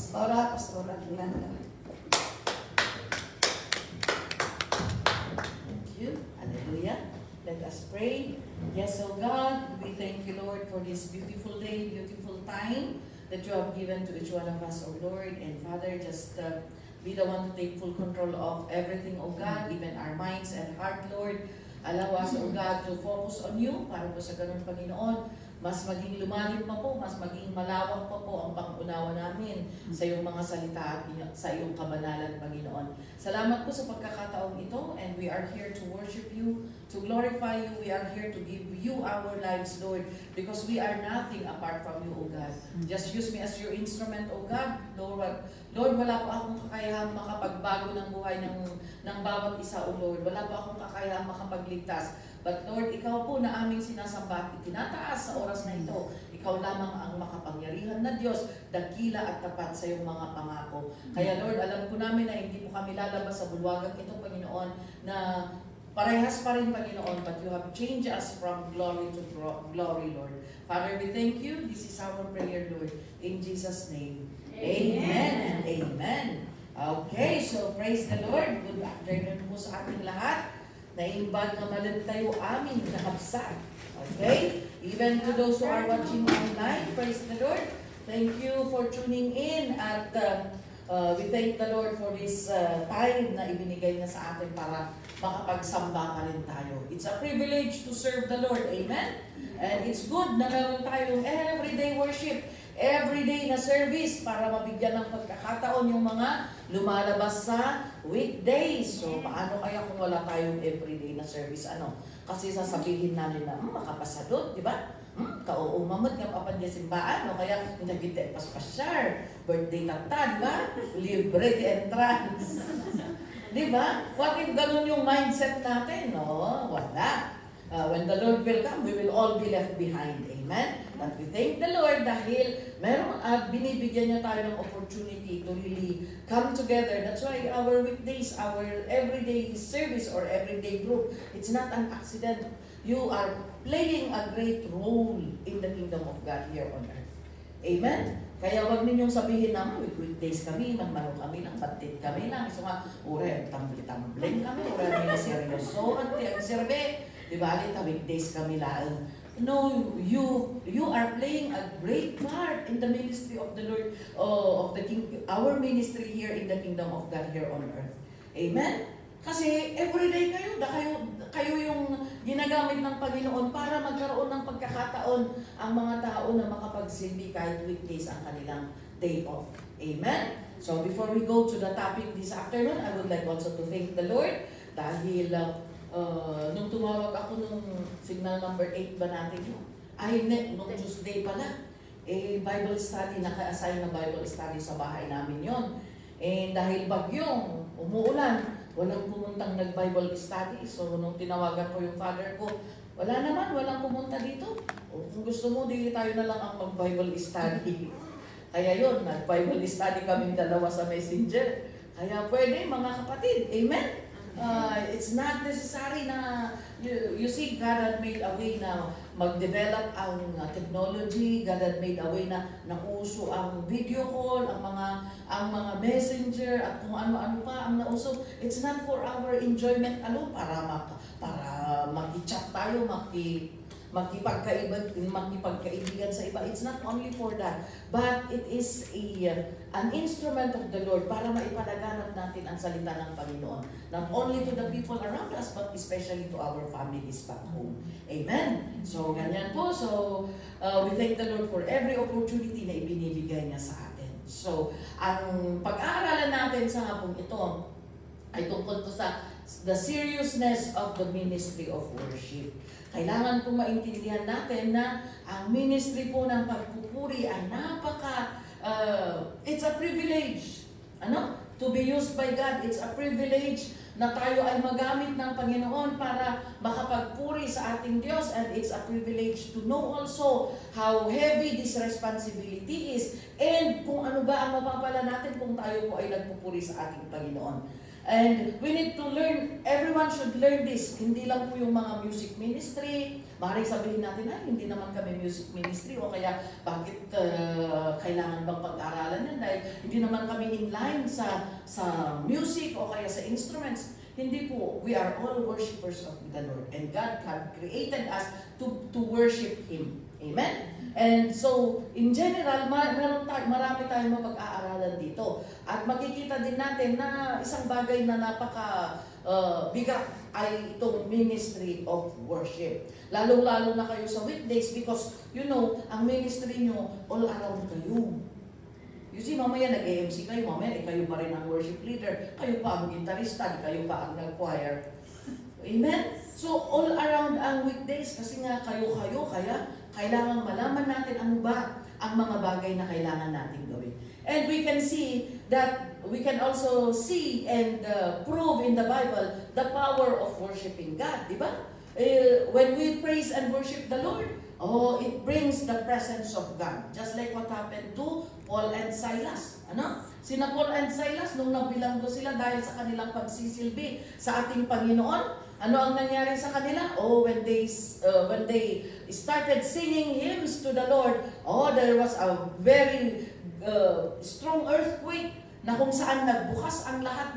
Pastora Glenda. Thank you. Hallelujah. Let us pray. Yes, oh God, we thank you, Lord, for this beautiful day, beautiful time that you have given to each one of us, oh Lord. And Father, just be the one to take full control of everything, oh God, even our minds and heart, Lord. Allow us, oh God, to focus on you para po sa ganun, Panginoon. Mas maging lumalim pa po, mas maging malawak pa po ang pangunawa namin sa iyong mga salita at sa iyong kabanalan, Panginoon. Salamat po sa pagkakataong ito, and we are here to worship you, to glorify you. We are here to give you our lives, Lord, because we are nothing apart from you, O God. Just use me as your instrument, O God. Lord, wala po akong kakayahang makapagbago ng buhay ng bawat isa, O Lord. Wala po akong kakayahang makapagligtas. But Lord, ikaw po na aming sinasamba at itinataas sa oras na ito. Ikaw lamang ang makapangyarihan na Diyos, dakila at tapat sa iyong mga pangako. Kaya Lord, alam po namin na hindi po kami lalabas sa bulwagang ito, Panginoon, na parehas pa rin, Panginoon, but you have changed us from glory to glory, Lord. Father, we thank you. This is our prayer, Lord. In Jesus' name. Amen and amen. Okay, so praise the Lord. Good afternoon po sa ating lahat. Naimbag na malit tayo aming nakabsat. Okay? Even to those who are watching online, praise the Lord. Thank you for tuning in at we thank the Lord for this time na ibinigay niya sa atin para makapagsamba pa rin tayo. It's a privilege to serve the Lord. Amen? And it's good na meron tayong everyday worship, everyday na service para mabigyan ng pagkakataon yung mga lumalabas sa weekdays. So, paano kaya kung wala tayong everyday na service? Kasi sasabihin namin na, makapasadot, di ba? Kauumamot ng papandiya simbaan, o kaya nagkita paspasyar, birthday tata, di ba? Libre the entrance. Di ba? What if ganun yung mindset natin? No, wala. When the Lord will come, we will all be left behind. Amen? But we thank the Lord dahil meron at binibigyan niya tayo ng opportunity to really come together. That's why our weekdays, our everyday service or everyday group, it's not an accident. You are playing a great role in the kingdom of God here on earth. Amen? Kaya wag ninyong sabihin na weekdays kami, manmano kami lang, batit kami lang. So nga, ure, tambling kami, ure, may seryoso, at serve. Diba, weekdays kami lang. No, you are playing a great part in the ministry of the Lord, of the King, our ministry here in the kingdom of God here on earth. Amen? Kasi everyday kayo yung ginagamit ng Panginoon para magkaroon ng pagkakataon ang mga tao na makapagsilbi kahit weekdays ang kanilang day off. Amen? So before we go to the topic this afternoon, I would like also to thank the Lord dahil nung tumawag ako nung signal number 8 ba natin yun? Nung Tuesday pala. Bible study, naka-assign na Bible study sa bahay namin yon. Dahil bagyong, umuulan, walang pumuntang nag-Bible study. So nung tinawagan ko yung father ko, walang pumunta dito. Kung gusto mo, dili tayo na lang ang mag-Bible study. Kaya yun, nag-Bible study kaming dalawa sa messenger. Kaya pwede mga kapatid. Amen? It's not necessary na, you see, God had made a way na mag-develop ang technology. God had made a way na nauso ang video call, ang mga messenger, at kung ano-ano pa ang nauso. It's not for our enjoyment alone, para mag-chat tayo, makipagkaibigan sa iba. It's not only for that, but it is an instrument of the Lord para maipalaganap natin ang salita ng Panginoon. Not only to the people around us, but especially to our families back home. Amen? So, ganyan po. So, we thank the Lord for every opportunity na ibinibigay niya sa atin. So, ang pag-aaralan natin sa hapong ito ay tungkol to sa the seriousness of the ministry of worship. Kailangan po maintindihan natin na ang ministry po ng pagpupuri ay it's a privilege. To be used by God, it's a privilege na tayo ay magamit ng Panginoon para makapagpuri sa ating Diyos, and it's a privilege to know also how heavy this responsibility is and kung ano ba ang mapapala natin kung tayo po ay nagpupuri sa ating Panginoon. And we need to learn, everyone should learn this. Hindi lang po yung mga music ministry. Maaaring sabihin natin, ay, hindi naman kami music ministry o kaya bakit kailangan bang pag-aralan yan dahil hindi naman kami in line sa music o kaya sa instruments. Hindi po. We are all worshipers of the Lord and God had created us to worship Him. Amen? And so, in general, marami tayong mapag-aaralan dito. At makikita din natin na isang bagay na bigat ay itong ministry of worship. Lalo-lalo na kayo sa weekdays because, you know, ang ministry nyo, all around kayo. You see, mamaya nag-AMC kayo, mamaya kayo pa rin ang worship leader, kayo pa ang gitarista, kayo pa ang nag-choir. Amen? So, all around ang weekdays kasi nga kayo-kayo, kaya kailangan malaman natin ano ba ang mga bagay na kailangan natin gawin. And we can see that, we can also see and prove in the Bible the power of worshiping God, di ba? When we praise and worship the Lord, it brings the presence of God. Just like what happened to Paul and Silas. Ano? Sina Paul and Silas, nung nabilanggo sila dahil sa kanilang pagsisilbi sa ating Panginoon, ano ang nangyari sa kanila? When they started singing hymns to the Lord, there was a very strong earthquake na kung saan nagbukas ang lahat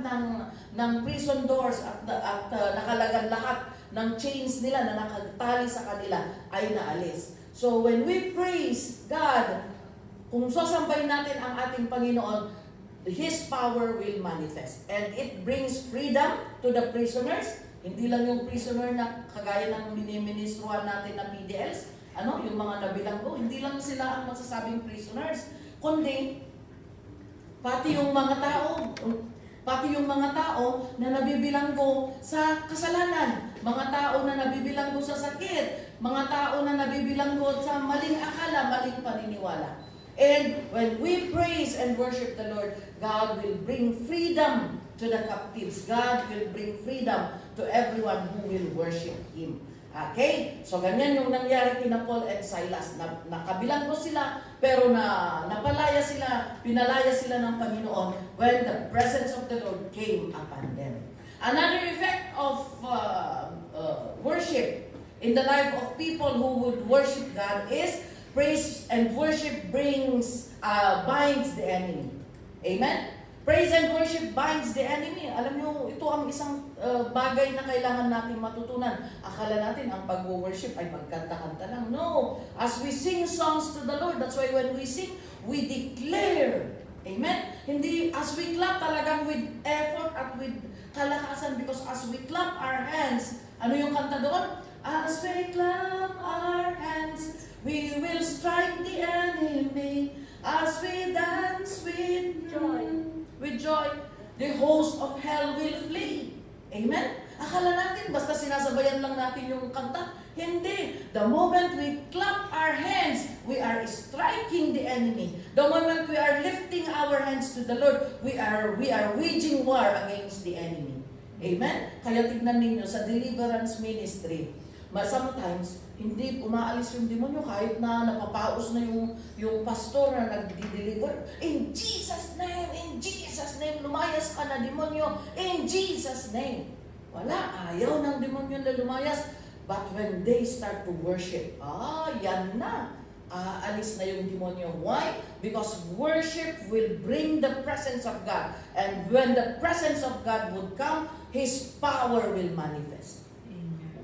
ng prison doors at nakalagan lahat ng chains nila na nakatali sa kanila ay naalis. So when we praise God, kung sasampayin natin ang ating Panginoon, His power will manifest. And it brings freedom to the prisoners. Hindi lang yung prisoner na kagaya ng miniministruhan natin na PDLs, yung mga nabilanggo, hindi lang sila ang masasabing prisoners, kundi pati yung mga tao na nabibilanggo sa kasalanan, mga tao na nabibilanggo sa sakit, mga tao na nabibilanggo sa maling akala, maling paniniwala. And when we praise and worship the Lord, God will bring freedom to the captives. God will bring freedom to everyone who will worship Him. Okay? So, ganyan yung nangyari kina Paul and Silas. Nakabilanggo sila, pero napalaya sila, pinalaya sila ng Panginoon when the presence of the Lord came upon them. Another effect of worship in the life of people who would worship God is praise and worship binds the enemy. Amen? Praise and worship binds the enemy. Alam nyo, ito ang isang bagay na kailangan natin matutunan. Akala natin ang pag-worship ay magkanta-kanta lang. No! As we sing songs to the Lord, that's why when we sing, we declare. Amen? Hindi, as we clap talagang with effort at with kalakasan, because as we clap our hands, ano yung kanta doon? As we clap our hands, we will strike the enemy. As we dance with joy, the host of hell will flee. Amen? Akala natin, basta sinasabayan lang natin yung kanta. Hindi. The moment we clap our hands, we are striking the enemy. The moment we are lifting our hands to the Lord, we are waging war against the enemy. Amen? Kaya tignan ninyo sa deliverance ministry, sometimes, hindi umaalis yung demonyo kahit na napapaos na yung pastor na nagdi-deliver. In Jesus' name, lumayas ka na demonyo. In Jesus' name. Wala, ayaw ng demonyo na lumayas. But when they start to worship, yan na. Alis na yung demonyo. Why? Because worship will bring the presence of God. And when the presence of God would come, His power will manifest.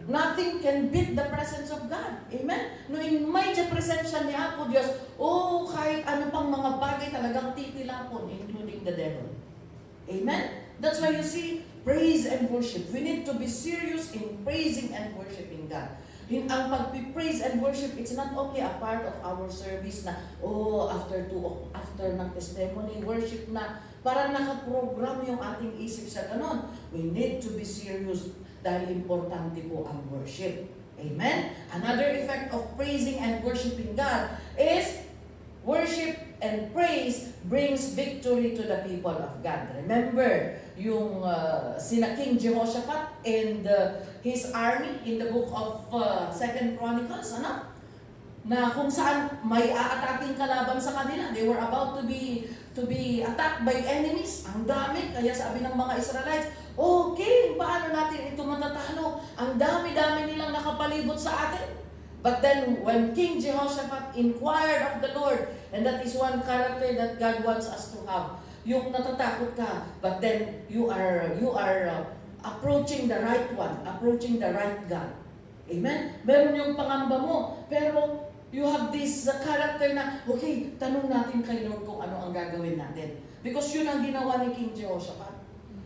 Nothing can beat the presence of God. Amen? No, in may presensya ni Apo Diyos, kahit ano pang mga bagay talagang titilapon, including the devil. Amen? That's why you see, praise and worship. We need to be serious in praising and worshiping God. Ang pag-praise and worship, it's not only a part of our service na, after ng testimony, worship na, para nakaprogram yung ating isip sa ganon. We need to be serious dahil importante po ang worship. Amen? Another effect of praising and worshiping God is worship and praise brings victory to the people of God. Remember, yung sina King Jehoshaphat and his army in the book of 2 Chronicles, na kung saan may aataking kalaban sa kanila. They were about to to be attacked by enemies. Ang dami. Kaya sabi ng mga Israelites, okay, paano natin ito matatalo? Ang dami-dami nilang nakapalibot sa atin. But then, when King Jehoshaphat inquired of the Lord, and that is one character that God wants us to have, yung natatakot ka, but then you are approaching the right one, approaching the right God. Amen? Meron yung pangamba mo, pero you have this character na, okay, tanong natin kay Lord kung ano ang gagawin natin. Because yun ang ginawa ni King Jehoshaphat.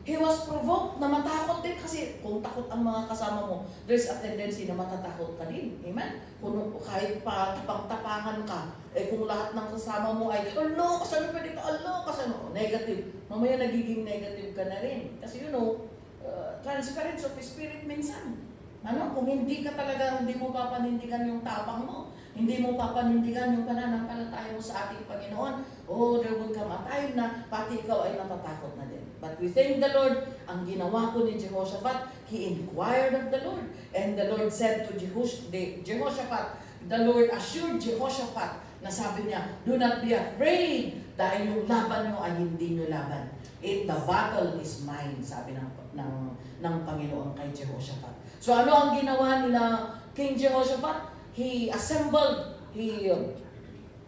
He was provoked na matakot din kasi kung takot ang mga kasama mo, there's a tendency na matatakot ka din. Amen? Kung kahit pa tapang-tapangan ka, kung lahat ng kasama mo ay, alo, kasano pwede ka, alo, kasano, negative. Mamaya nagiging negative ka na rin. Kasi transference of spirit minsan. Kung hindi ka talaga, hindi mo papanindigan yung tapang mo, hindi mo papanindigan yung pananampalataya mo sa ating Panginoon, there will come a time na pati ikaw ay natatakot na din. But we thank the Lord, ang ginawa ko ni Jehoshaphat, he inquired of the Lord. And the Lord said to Jehoshaphat, the Lord assured Jehoshaphat na sabi niya, do not be afraid dahil yung laban nyo ay hindi nyo laban. The battle is mine, sabi ng Panginoon kay Jehoshaphat. So ano ang ginawa nila King Jehoshaphat? He assembled, he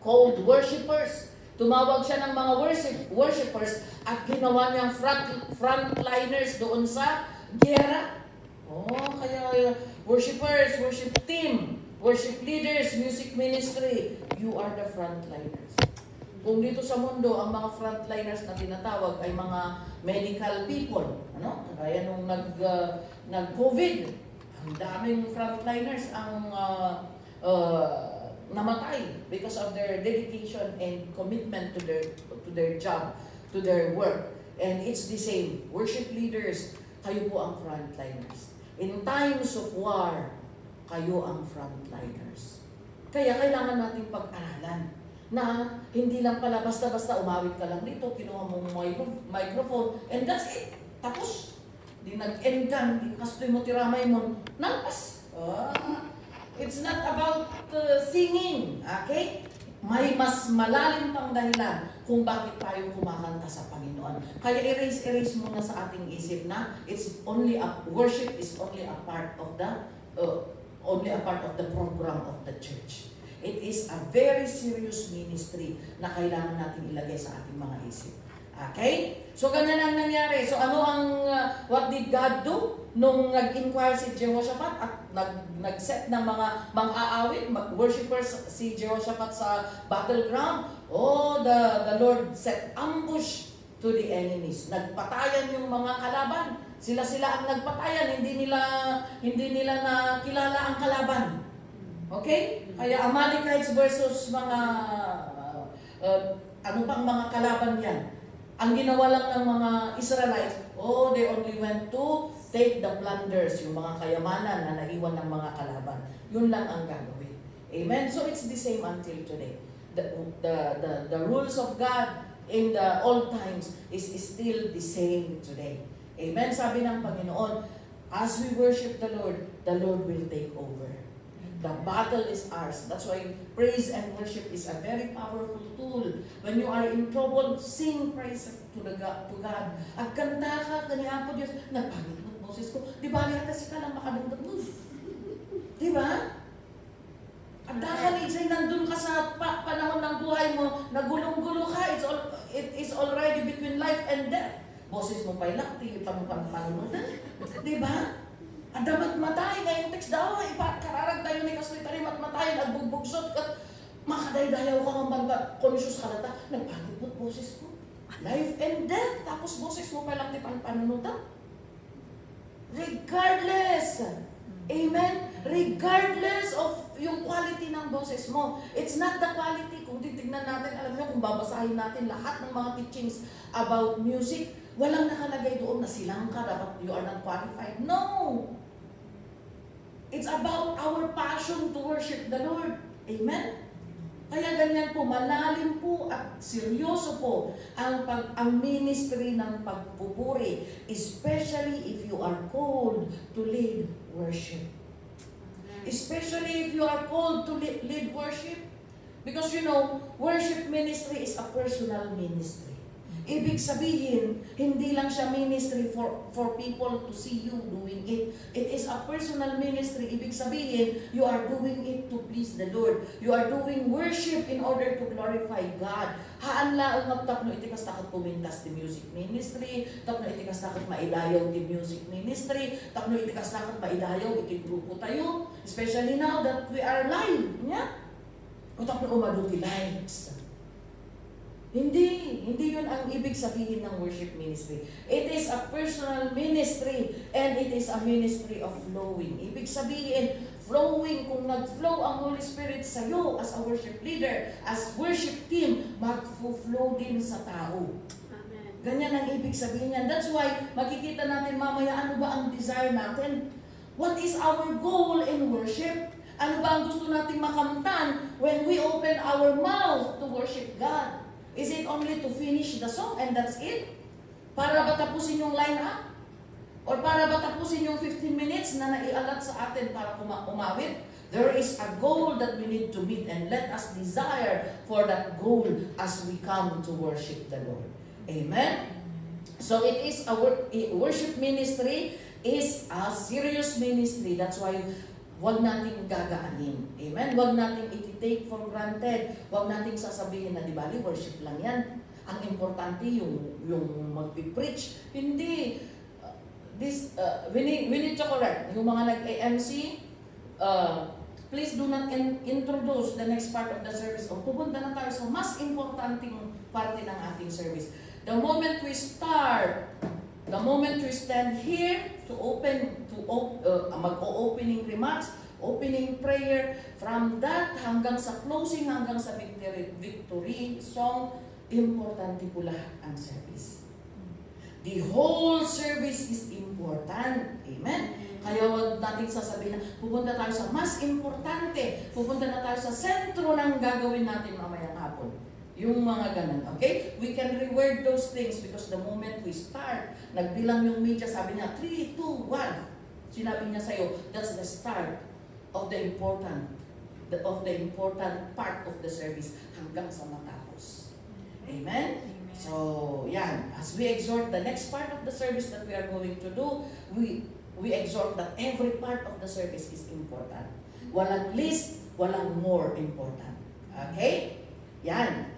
called worshipers. Tumawag siya ng mga worshipers at ginawa niyang frontliners doon sa giyera. Kaya worshipers, worship team, worship leaders, music ministry, you are the frontliners. Kung dito sa mundo, ang mga frontliners na tinatawag ay mga medical people. Kaya nung nag-COVID, ang daming frontliners ang namatay because of their dedication and commitment to their job, to their work. And it's the same. Worship leaders, kayo po ang frontliners. In times of war, kayo ang frontliners. Kaya kailangan nating pag-aralan na hindi lang pala basta-basta umawit ka lang dito, kinuha mong microphone, and that's it. Tapos, di nag-end ka, di kastoy mo tiramay mo, nalpas. It's not about singing, okay? May mas malalim pang dahilan kung bakit tayo kumakanta sa Panginoon. Kaya erase muna sa ating isip na worship is only a part of the program of the church. It is a very serious ministry na kailangan natin ilagay sa ating mga isip. Okay? So, ganyan ang nangyari. So, what did God do? Nung nag-inquire si Jehoshaphat at nag-set ng mga mang-aawit, worshippers si Jehoshaphat sa battleground, the Lord set ambush to the enemies. Nagpatayan yung mga kalaban. Sila ang nagpatayan, hindi nila nakilala ang kalaban. Okay? Kaya Amalekites versus mga mga kalaban yan. Ang ginawa lang ng mga Israelites, they only went to take the plunders, yung mga kayamanan na naiwan ng mga kalaban. Yun lang ang gagawin. Amen? So it's the same until today. The rules of God in the old times is still the same today. Amen? Sabi ng Panginoon, as we worship the Lord will take over. The battle is ours. That's why praise and worship is a very powerful tool. When you are in trouble, sing praise to God. At kanta ka, kaniya po Diyos, nagpangit ng boses ko. Di ba, lihat kasi ka lang makadungdog mo. Di ba? At dahil nandun ka sa panahon ng buhay mo, nagulong-gulo ka, it is already between life and death. Boses mo pa'y lakti, pang-panunutan. Di ba? Ang damat matay, ngayong text daw, ipakararag tayo ni Kastoy Tarim at matay, nagbubugsot ka, makadaydayaw ka ng banda, conscious ka na nagpangit mo't boses ko. Life and death, tapos boses mo pa lang di pang-panunutan. Regardless, amen? Regardless of yung quality ng boses mo. It's not the quality. Kung titignan natin, alam niyo, kung babasahin natin lahat ng mga teachings about music, walang nakalagay doon na silang ka, dapat you are not qualified. No! It's about our passion to worship the Lord. Amen? Kaya ganyan po, malalim po at seryoso po ang ministry ng pagpupuri, especially if you are called to lead worship. Especially if you are called to lead worship. Because worship ministry is a personal ministry. Ibig sabihin, hindi lang siya ministry for people to see you doing it. It is a personal ministry. Ibig sabihin, you are doing it to please the Lord. You are doing worship in order to glorify God. Haan laang magtapno itikas takot pumintas di music ministry, tapno itikas takot maidayaw di music ministry, tapno itikas takot maidayaw iti grupo tayo, especially now that we are live, nya? O tapno umado ti lives. Hindi yun ang ibig sabihin ng worship ministry. It is a personal ministry and it is a ministry of flowing. Ibig sabihin, flowing, kung nag-flow ang Holy Spirit sa iyo as a worship leader, as worship team, mag-flow din sa tao. Amen. Ganyan ang ibig sabihin niyan. That's why, makikita natin mamaya ano ba ang desire natin. What is our goal in worship? Ano ba ang gusto nating makamtan when we open our mouth to worship God? Is it only to finish the song and that's it? Para ba tapusin yung line-up? Or para ba tapusin yung 15 minutes na naialat sa atin para umawit? There is a goal that we need to meet and let us desire for that goal as we come to worship the Lord. Amen? So it is a worship ministry is a serious ministry. That's why huwag nating gagaanin. Amen? Huwag nating iti-take for granted. Huwag nating sasabihin na, di ba, worship lang yan. Ang importante yung magpipreach. Hindi. We need to correct. Yung mga nag-AMC, please do not introduce the next part of the service. O pupunta na tayo sa mas importanteng parte ng ating service. The moment we start, the moment we stand here to mag-opening remarks, opening prayer, from that hanggang sa closing, hanggang sa victory song, importante po lahat ang service. The whole service is important. Amen? Kaya huwag natin sasabihin na pupunta tayo sa mas importante, pupunta na tayo sa sentro ng gagawin natin mamayang hapon. Yung mga ganun, okay? We can reword those things because the moment we start, nagbilang yung media, sabi niya, 3, 2, 1. Sinabi niya sa'yo, that's the start of the important part of the service hanggang sa matapos. Amen? So, yan. As we exhort the next part of the service that we are going to do, we exhort that every part of the service is important. Walang least, walang more important. Okay? Yan.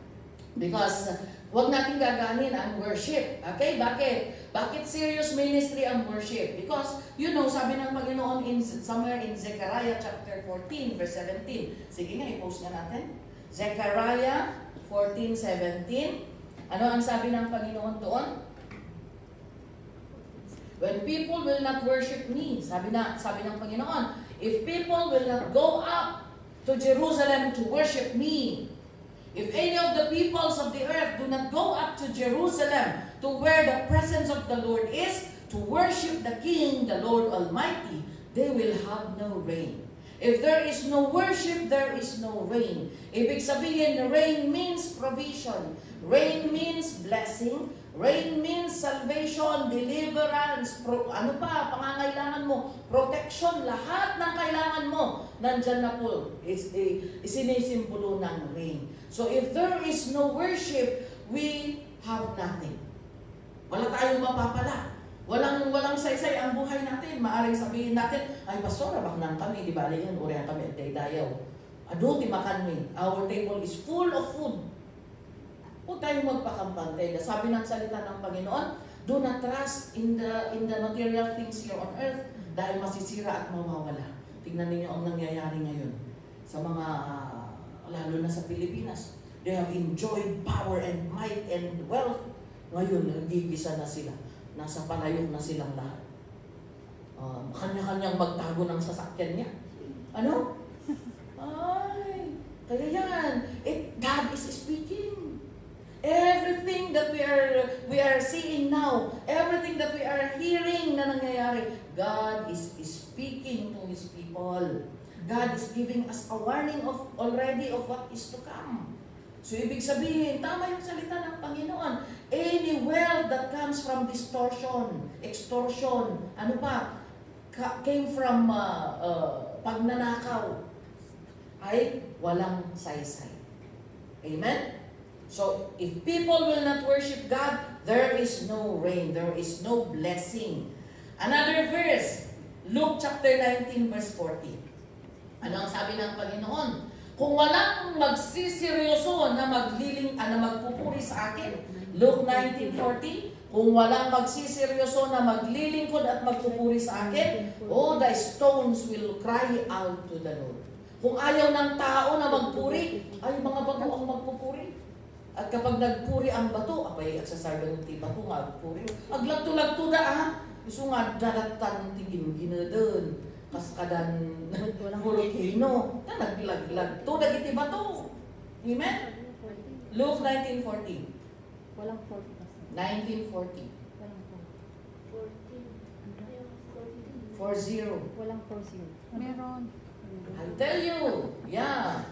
Because huwag natin gaganin ang worship. Okay? Bakit? Bakit serious ministry ang worship? Because, sabi ng Panginoon somewhere in Zechariah chapter 14, verse 17. Sige nga, i-post nga natin. Zechariah 14:17. Ano ang sabi ng Panginoon doon? When people will not worship me, sabi ng Panginoon, if people will not go up to Jerusalem to worship me, if any of the peoples of the earth do not go up to Jerusalem to where the presence of the Lord is, to worship the King, the Lord Almighty, they will have no rain. If there is no worship, there is no rain. Ibig sabihin, rain means provision. Rain means blessing. Rain means salvation, deliverance, pangangailangan mo, protection, lahat ng kailangan mo, nandyan na po, isinisimbolo ng rain. So if there is no worship, we have nothing. Wala tayong mapapala. Walang saysay ang buhay natin. Maaring sabihin natin, ay pastor, abak nang kami, di ba yan, urihan kami, at dayaw. Ado, timakan mi. Our table is full of food. Huwag tayong magpakampante. Sabi ng salita ng Panginoon, do not trust in the material things here on earth dahil masisira at mawawala. Tingnan ninyo ang nangyayari ngayon sa mga, lalo na sa Pilipinas. They have enjoyed power and might and wealth. Ngayon, nagigisa na sila. Nasa palayong na silang lahat. Kanya-kanyang magtago ng sasakyan niya. Ano? Ay, kaya yan. God is speaking. Everything that we are seeing now, everything that we are hearing na nangyayari, God is speaking to His people. God is giving us a warning already of what is to come. So, ibig sabihin, tama yung salita ng Panginoon. Any wealth that comes from distortion, extortion, came from pagnanakaw, ay walang saysay. Amen? So, if people will not worship God, there is no rain, there is no blessing. Another verse, Luke chapter 19 verse 40. Ano ang sabi ng Panginoon? Kung walang magsiseryoso na magpupuri sa akin, Luke 19:40, kung walang magsiseryoso na maglilingkod at magpupuri sa akin, the stones will cry out to the Lord. Kung ayaw ng tao na magpuri, ay mga bato ang magpupuri. At kapag nagpuri ang bato, abay, at sasabi ng bato nga magpuri. Aglagto-lagto na Gusto nga daratan tigin ginadon. Kaskadan volcano. Na naglaglag. To dagiti bato. Amen? Luke 19:40. Walang 40. 19:40. Walang 40. 40. Walang 40. Meron. I tell you. Yeah.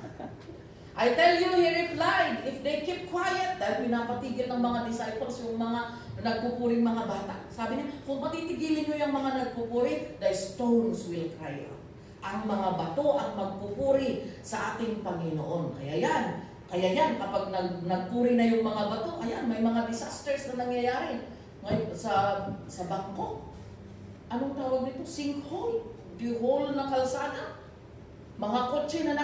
I tell you, he replied, if they keep quiet, dahil pinapatigil ng mga disciples yung mga nagpupuring mga bata. Sabi niya, kung patitigilin nyo yung mga nagpupuri, the stones will cry out. Ang mga bato ang magpupuri sa ating Panginoon. Kaya yan, kapag nagpuri na yung mga bato, ayan, may mga disasters na nangyayari. Ngayon, sa Bangkok, anong tawag nito? Sinkhole. The hole na kalsada. Mga kotse na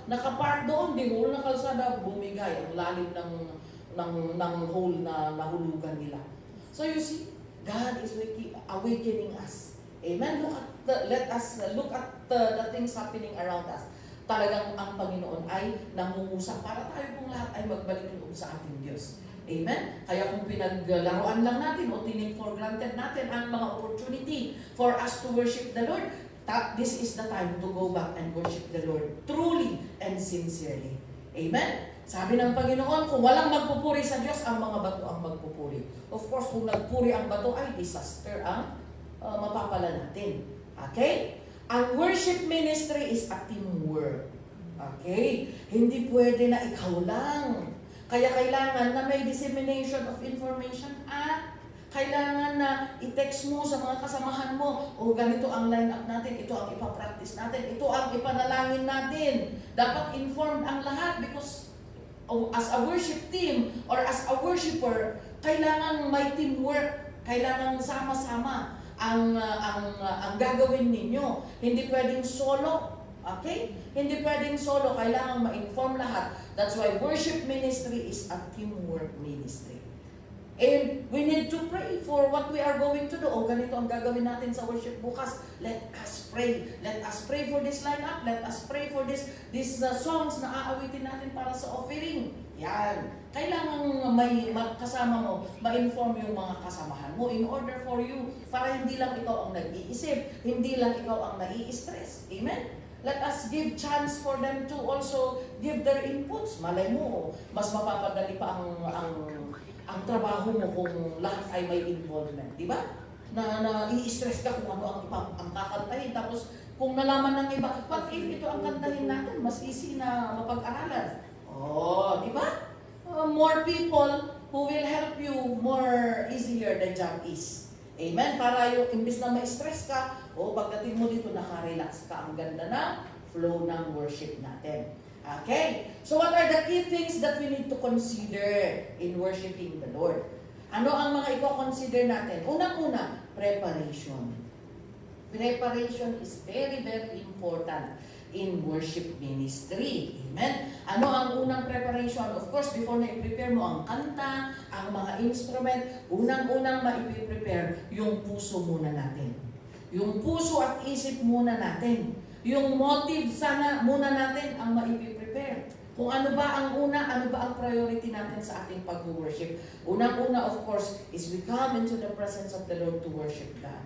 nakapark doon, di hole na kalsada, bumigay ang lalim ng hole na nahulugan nila. So you see, God is awakening us. Amen? Let us look at the things happening around us. Talagang ang Panginoon ay nangungusap para tayo pong lahat ay magbalik loob sa ating Diyos. Amen? Kaya kung pinaglalaroan lang natin o tinake for granted natin ang mga opportunity for us to worship the Lord, this is the time to go back and worship the Lord truly and sincerely. Amen? Sabi ng Panginoon, kung walang magpupuri sa Diyos, ang mga bato ang magpupuri. Of course, kung nagpuri ang bato, ay disaster ang mapapala natin. Okay? Ang worship ministry is a teamwork. Okay? Hindi pwede na ikaw lang. Kaya kailangan na may dissemination of information at kailangan na i-text mo sa mga kasamahan mo, ganito ang line-up natin, ito ang ipapractice natin, ito ang ipanalangin natin. Dapat informed ang lahat because as a worship team or as a worshiper, kailangan may teamwork, kailangan sama-sama ang gagawin ninyo. Hindi pwedeng solo. Okay? Hindi pwedeng solo, kailangan ma-inform lahat. That's why worship ministry is a teamwork ministry. And we need to pray for what we are going to do. Ganito ang gagawin natin sa worship bukas. Let us pray. Let us pray for this lineup. Let us pray for these songs na aawitin natin para sa offering. Yan. Kailangan may kasama mo, ma-inform yung mga kasamahan mo in order for you, para hindi lang ikaw ang nag-iisip, hindi lang ikaw ang nai-stress. Amen? Let us give chance for them to also give their inputs. Malay mo, mas mapapadali pa ang trabaho mo kung lahat ay may involvement, di ba? Na i-stress ka kung ano ang kakantahin. Tapos kung nalaman ng iba, what if ito ang kantahin natin, mas easy na mapag-aralan. Di ba? More people who will help you, more easier the job is. Amen? Para yung imbis na ma-stress ka, pagdating mo dito, nakarelax ka. Ang ganda na flow ng worship natin. Okay? So what are the key things that we need to consider in worshiping the Lord? Ano ang mga i-consider natin? Unang-una, preparation. Preparation is very, very important in worship ministry. Amen? Ano ang unang preparation? Of course, before na i-prepare mo ang kanta, ang mga instrument, unang-unang ma-prepare yung puso muna natin. Yung puso at isip muna natin. Yung motive sana muna natin ang ma-prepare. Kung ano ba ang una, ano ba ang priority natin sa ating pag-worship. Unang-una, of course, is we come into the presence of the Lord to worship God.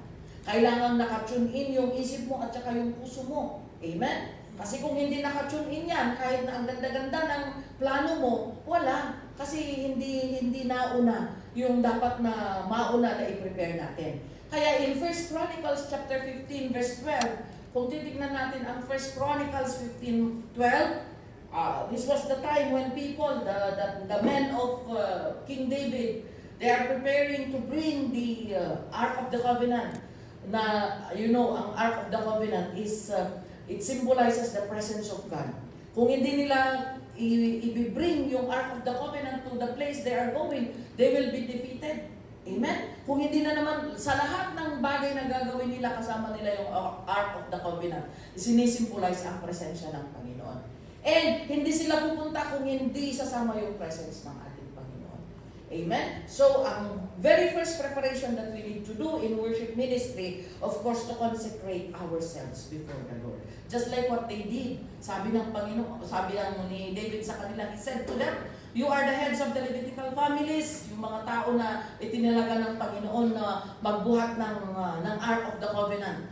Kailangan nakatune in yung isip mo at saka yung puso mo. Amen? Kasi kung hindi nakatune in yan, kahit na ang ganda-ganda ng plano mo, wala. Kasi hindi nauna yung dapat na mauna na i-prepare natin. Kaya in 1 Chronicles chapter 15 verse 12, kung titignan natin ang 1 Chronicles 15:12, this was the time when people, the men of King David, they are preparing to bring the Ark of the Covenant. Na, ang Ark of the Covenant is, it symbolizes the presence of God. Kung hindi nila i-bring yung Ark of the Covenant to the place they are going, they will be defeated. Amen? Kung hindi na naman, sa lahat ng bagay na gagawin nila, kasama nila yung Ark of the Covenant, sinisimbolize ang presensya ng Panginoon. And hindi sila pupunta kung hindi sasama yung presence ng ating Panginoon. Amen? So, ang very first preparation that we need to do in worship ministry, of course, to consecrate ourselves before the Lord. Just like what they did. Sabi ng Panginoon, sabi ni David sa kanila, he said to them, you are the heads of the Levitical families, yung mga tao na itinalaga ng Panginoon na magbuhat ng Ark of the Covenant.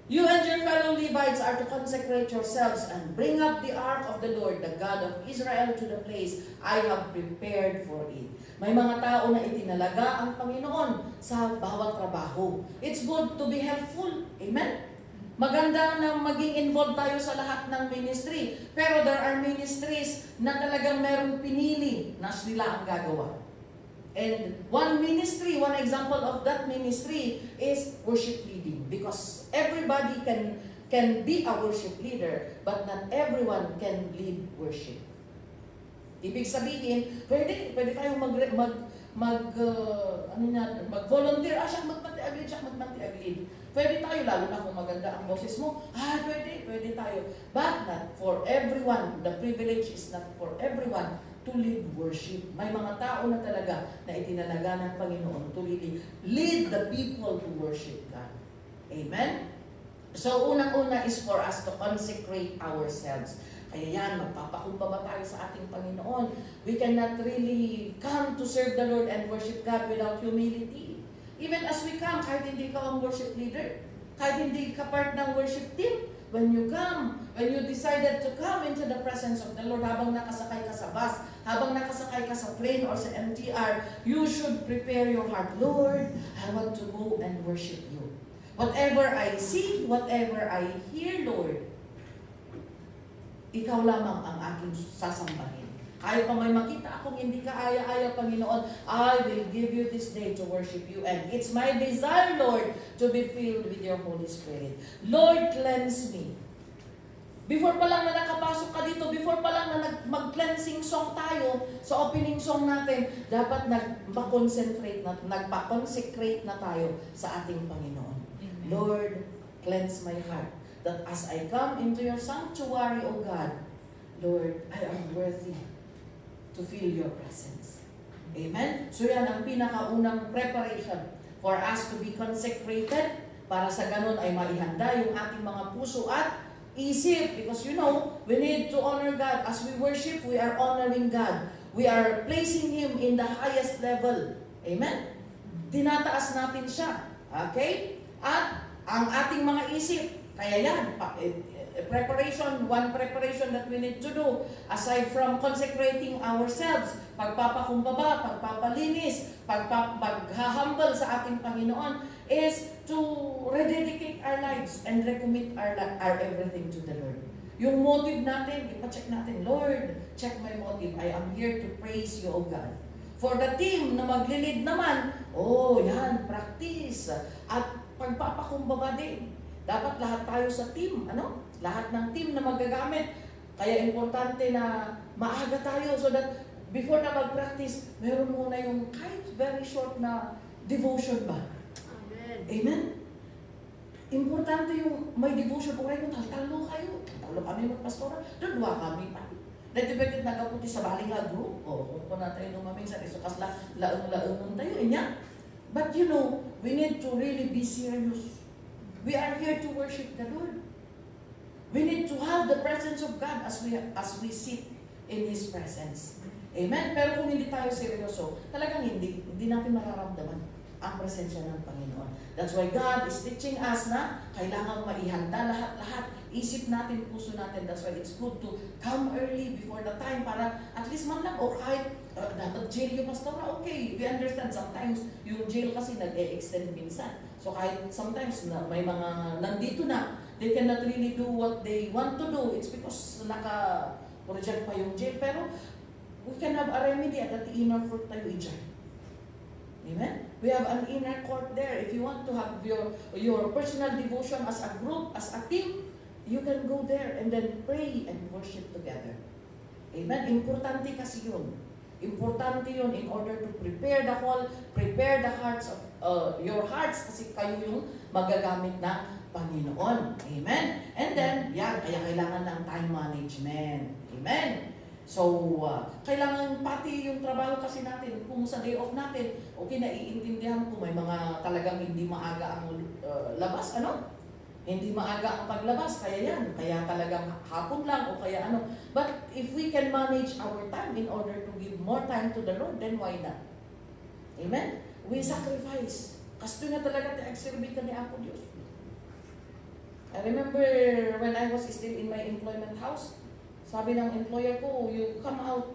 You and your fellow Levites are to consecrate yourselves and bring up the Ark of the Lord, the God of Israel, to the place I have prepared for it. May mga tao na itinalaga ang Panginoon sa bawat trabaho. It's good to be helpful. Amen? Maganda na maging involved tayo sa lahat ng ministry. Pero there are ministries na talagang merong pinili na sila ang gagawa. And one ministry, one example of that ministry is worship leading. Because everybody can be a worship leader, but not everyone can lead worship. Ibig sabihin, pwede tayong mag-volunteer, siya magpati-aglead. Pwede tayo, lalo na kung maganda ang boses mo, pwede tayo. But not for everyone. The privilege is not for everyone to lead worship. May mga tao na talaga na itinalaga ng Panginoon to lead the people to worship God. Amen? So, unang-una is for us to consecrate ourselves. Kaya yan, magpapakumbaba tayo sa ating Panginoon. We cannot really come to serve the Lord and worship God without humility. Even as we come, kahit hindi ka ang worship leader, kahit hindi ka part ng worship team, when you come, when you decided to come into the presence of the Lord, habang nakasakay ka sa bus, habang nakasakay ka sa plane or sa MTR, you should prepare your heart. Lord, I want to go and worship you. Whatever I see, whatever I hear, Lord, ikaw lamang ang aking sasambahin. Kahit pa may makita akong hindi ka aya-aya, Panginoon, I will give you this day to worship you. And it's my desire, Lord, to be filled with your Holy Spirit. Lord, cleanse me. Before pa lang na nakapasok ka dito, before pa lang na mag-cleansing song tayo, sa opening song natin, dapat nagpa-consecrate na tayo sa ating Panginoon. Amen. Lord, cleanse my heart, that as I come into your sanctuary, O God, Lord, I am worthy to feel your presence. Amen? So yan ang pinakaunang preparation for us to be consecrated, para sa ganun ay maihanda yung ating mga puso at isip. Because you know, we need to honor God. As we worship, we are honoring God. We are placing Him in the highest level. Amen? Tinataas natin siya. Okay? At ang ating mga isip, kaya yan, one preparation that we need to do, aside from consecrating ourselves, pagpapakumbaba, pagpapalinis, paghahumble sa ating Panginoon, is to rededicate our lives and recommit our everything to the Lord. Yung motive natin, ipacheck natin, Lord, check my motive. I am here to praise you, O God. For the team na maglilid naman, yan, practice. At pagpapakumbaba din. Dapat lahat tayo sa team, lahat ng team na magagamit. Kaya importante na maaga tayo so that before na mag-practice, meron muna yung kahit very short na devotion ba? Amen. Amen? Importante yung may devotion. Kung kayo, talo kami magpastora, doon kami pa. Natibagit nagaputi sa balinga group. Kung na tayo lumaming sa isukas laong tayo, inya. But you know, we need to really be serious. We are here to worship the Lord. We need to have the presence of God as we sit in His presence. Amen? Pero kung hindi tayo seryoso, talagang hindi natin mararamdaman ang presensya ng Panginoon. That's why God is teaching us na kailangan maihanda lahat-lahat. Isip natin, puso natin. That's why it's good to come early before the time para at least man lang, o kahit dapat jail yung pastora, okay. We understand sometimes yung jail kasi nag-e-extend minsan. So kahit sometimes na may mga nandito na, they cannot really do what they want to do. It's because naka-project pa yung jail. Pero we can have a remedy at the inner court tayo i-jail. Amen? We have an inner court there. If you want to have your personal devotion as a group, as a team, you can go there and then pray and worship together. Amen? Importante kasi yun. Importante yun in order to prepare the hearts of your hearts kasi kayo yung magagamit ng Panginoon. Amen? And then, yan, kaya kailangan ng time management. Amen? So, kailangan pati yung trabaho kasi natin, kung sa day off natin, okay, naiintindihan ko, may mga talagang hindi maaga ang labas, ano? Hindi maaga ang paglabas, kaya yan. Kaya talagang hapon lang o kaya ano. But if we can manage our time in order to give more time to the Lord, then why not? Amen? We sacrifice. Kasi nga talaga na-exhibit ka ni Apo Diyos. I remember when I was still in my employment house, sabi ng employer ko, you come out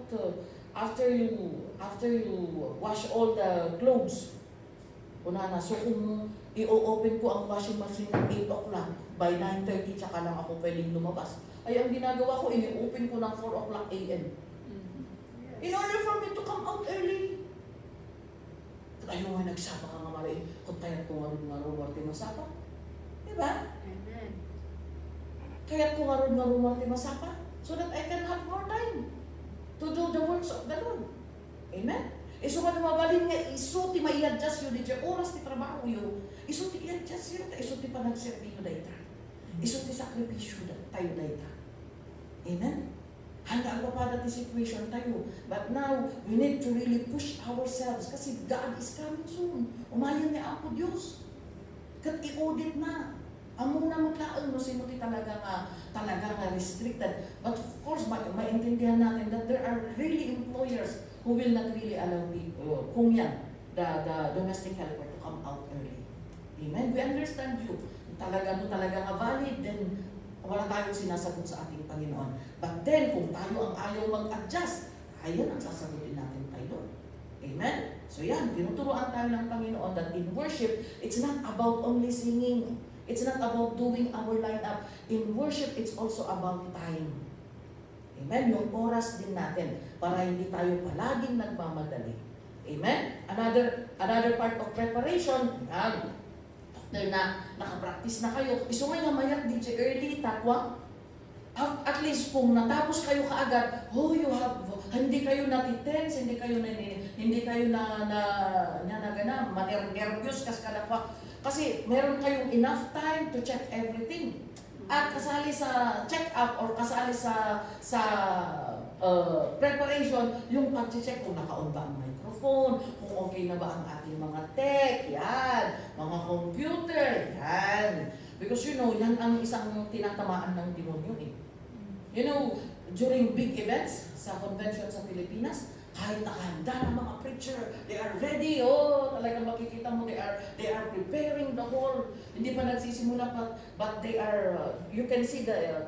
after you wash all the clothes. Una na, so kung i-open ko ang washing machine at 8 o'clock, by 9:30 tsaka lang ako pwedeng lumabas. Ay, ang ginagawa ko, i-open ko ng 4 o'clock a.m. In order for me to come out early. Ayaw nga nagsama ka nga mali, kung tayo kung marunong masapa. Diba? Amen. Kaya kung marunong masapa, so that I can have more time to do the works of the Lord. Amen? So kung mabalin nga, isuti ma-i-adjust yun, dito oras ti trabaho yun, isuti i-adjust yun, isuti pa nagserbiyo na ita. Isuti sakripisyo tayo na ita. Amen? Hanggang pa pa dati situation tayo. But now, we need to really push ourselves kasi God is coming soon. Umayon niya ako, Diyos. Kat i-audit na. Ang muna maglaan mo, sinuti talaga nga restricted. But of course, maintindihan natin that there are really employers who will not really allow people, kung yan, the domestic helper to come out early. Amen? We understand you. Talaga nga valid, then wala tayong sinasagot sa ating Panginoon. But then, kung tayo ang ayaw mag-adjust, ayan ang sasagutin natin kay Lord. Amen? So yan, tinuturuan tayo ng Panginoon that in worship, it's not about only singing. It's not about doing our lineup. In worship, it's also about time. Amen? Yung oras din natin para hindi tayo palaging nagmamadali. Amen? Another part of preparation, after na nakapractice na kayo, iso nga mayak DJ early, takwa. At least kung natapos kayo kaagad, hindi kayo natitense, hindi kayo nervyos kas kadakwa. Kasi meron kayong enough time to check everything. At kasali sa check-up or kasali sa preparation, yung pag-check kung naka-on ba ang microphone, kung okay na ba ang ating mga tech, yan, mga computer, yan. Because yan ang isang tinatamaan ng demonyo eh. During big events sa convention sa Pilipinas, kahit nakahanda ng mga preacher, they are ready, talagang makikita mo, they are preparing the whole, hindi pa nagsisimula pa, but they are, you can see the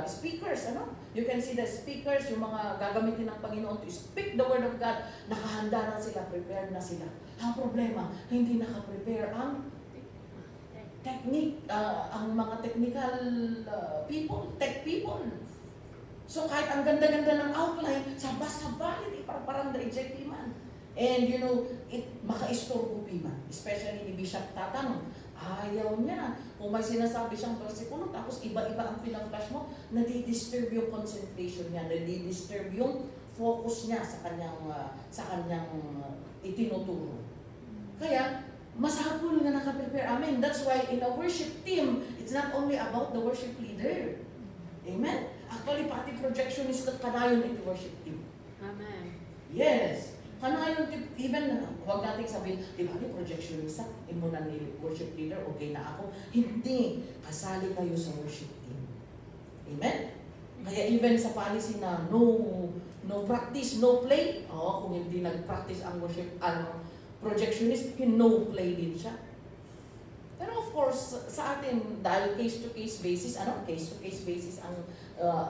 speakers, You can see the speakers, yung mga gagamitin ng Panginoon to speak the word of God, nakahanda na sila, prepared na sila. Ang problema, hindi nakaprepare ang technique, ang mga technical tech people. So kahit ang ganda-ganda ng outline, sabas-sabalit, parang the JP man. And maka-istorbo man. Especially ni Bishop Tatanong. Ayaw niya. Kung may sinasabi siyang versikulo, tapos iba-iba ang pinag-flash mo, nadi-disturb yung concentration niya, nadi-disturb yung focus niya sa kanyang itinuturo. Kaya, masahapon na nakaprepare. Amen. That's why in a worship team, it's not only about the worship leader. Amen? Actually, pati projectionist at kanayon ito worship team. Amen. Yes. Kanayon, even, huwag natin sabihin, di ba, projectionist, imunan ni worship leader, okay na ako. Hindi. Kasali kayo sa worship team. Amen? Kaya even sa policy na no practice, no play, kung hindi nag-practice ang worship, projectionist, no play din siya. Pero of course, sa atin, dahil case-to-case basis, case-to-case basis ang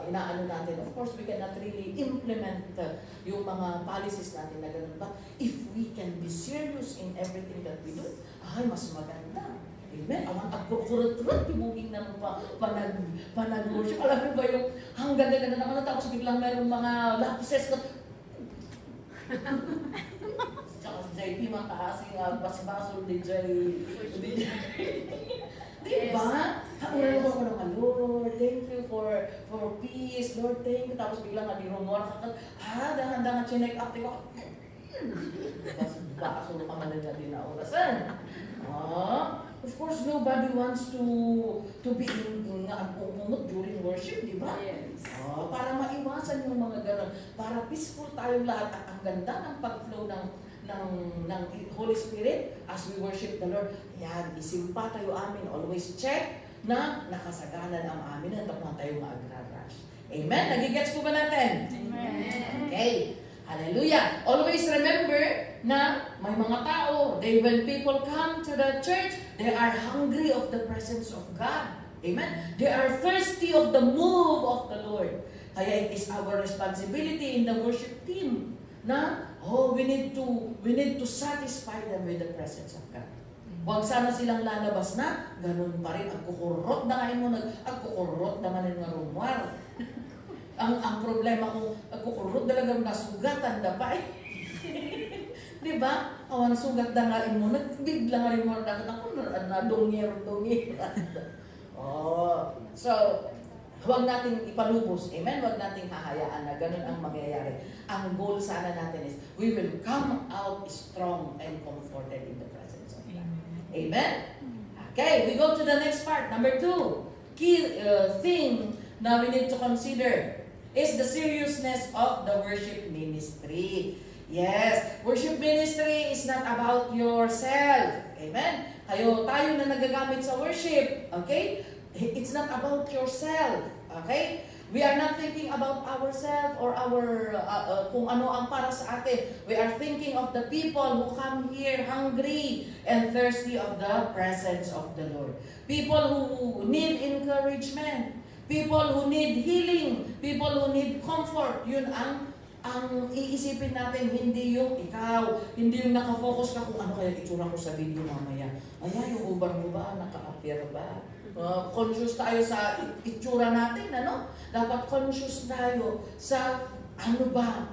inaano natin, of course, we cannot really implement yung mga policies natin na ganun. But if we can be serious in everything that we do, mas maganda. Amen? Awan agkurot-kurot, tibuging na panag-worship. Alam mo ba yung hanggang ganda naman, tapos biglang mayroong mga lapses na JP mga kaasing basbasol DJ Diba? Hakuran mo ako ng Lord, thank you for peace, Lord, thank you. Tapos biglang nga di rumor, dahan-dahan chinek up, ko. Tapos baka sulo ka man na din na orasan. Of course, nobody wants to be umumot during worship, di ba? Yes. Para maiwasan yung mga ganun. Para peaceful tayong lahat at ang ganda ng pag-flow ng Holy Spirit as we worship the Lord. Yan, isimpa tayo amin. Always check na nakasaganan ang amin at tapos tayo mag-rush. Amen? Nagigets po ba natin? Amen. Okay. Hallelujah. Always remember na may mga tao, when people come to the church, they are hungry of the presence of God. Amen? They are thirsty of the move of the Lord. Kaya it is our responsibility in the worship team na, we need to satisfy them with the presence of God. Huwag sana silang lalabas na, ganun pa rin, agkukurot na kayo mo, agkukurot naman yung rumwar. Ang problema kung agkukurot talagang nasugatan na pa eh. Diba? Awan sugat na nga mo, nagbigla nga rin mo, nadungir. So, huwag nating ipalubos, amen? Huwag nating hahayaan na ganun ang mangyayari. Ang goal sana natin is, we will come out strong and comforted in the presence of God. Amen? Okay, we go to the next part. Number 2, key thing na we need to consider is the seriousness of the worship ministry. Yes, worship ministry is not about yourself. Amen? Tayo na nagagamit sa worship. Okay? It's not about yourself. Okay? We are not thinking about ourselves or kung ano ang para sa atin. We are thinking of the people who come here hungry and thirsty of the presence of the Lord. People who need encouragement. People who need healing, people who need comfort, yun ang iisipin natin, hindi yung ikaw, hindi yung nakafocus ka kung ano kaya itsura ko sa video mamaya. Yung ubar mo ba, naka-appear ba? Conscious tayo sa itsura natin, ano? Dapat conscious tayo sa ano ba?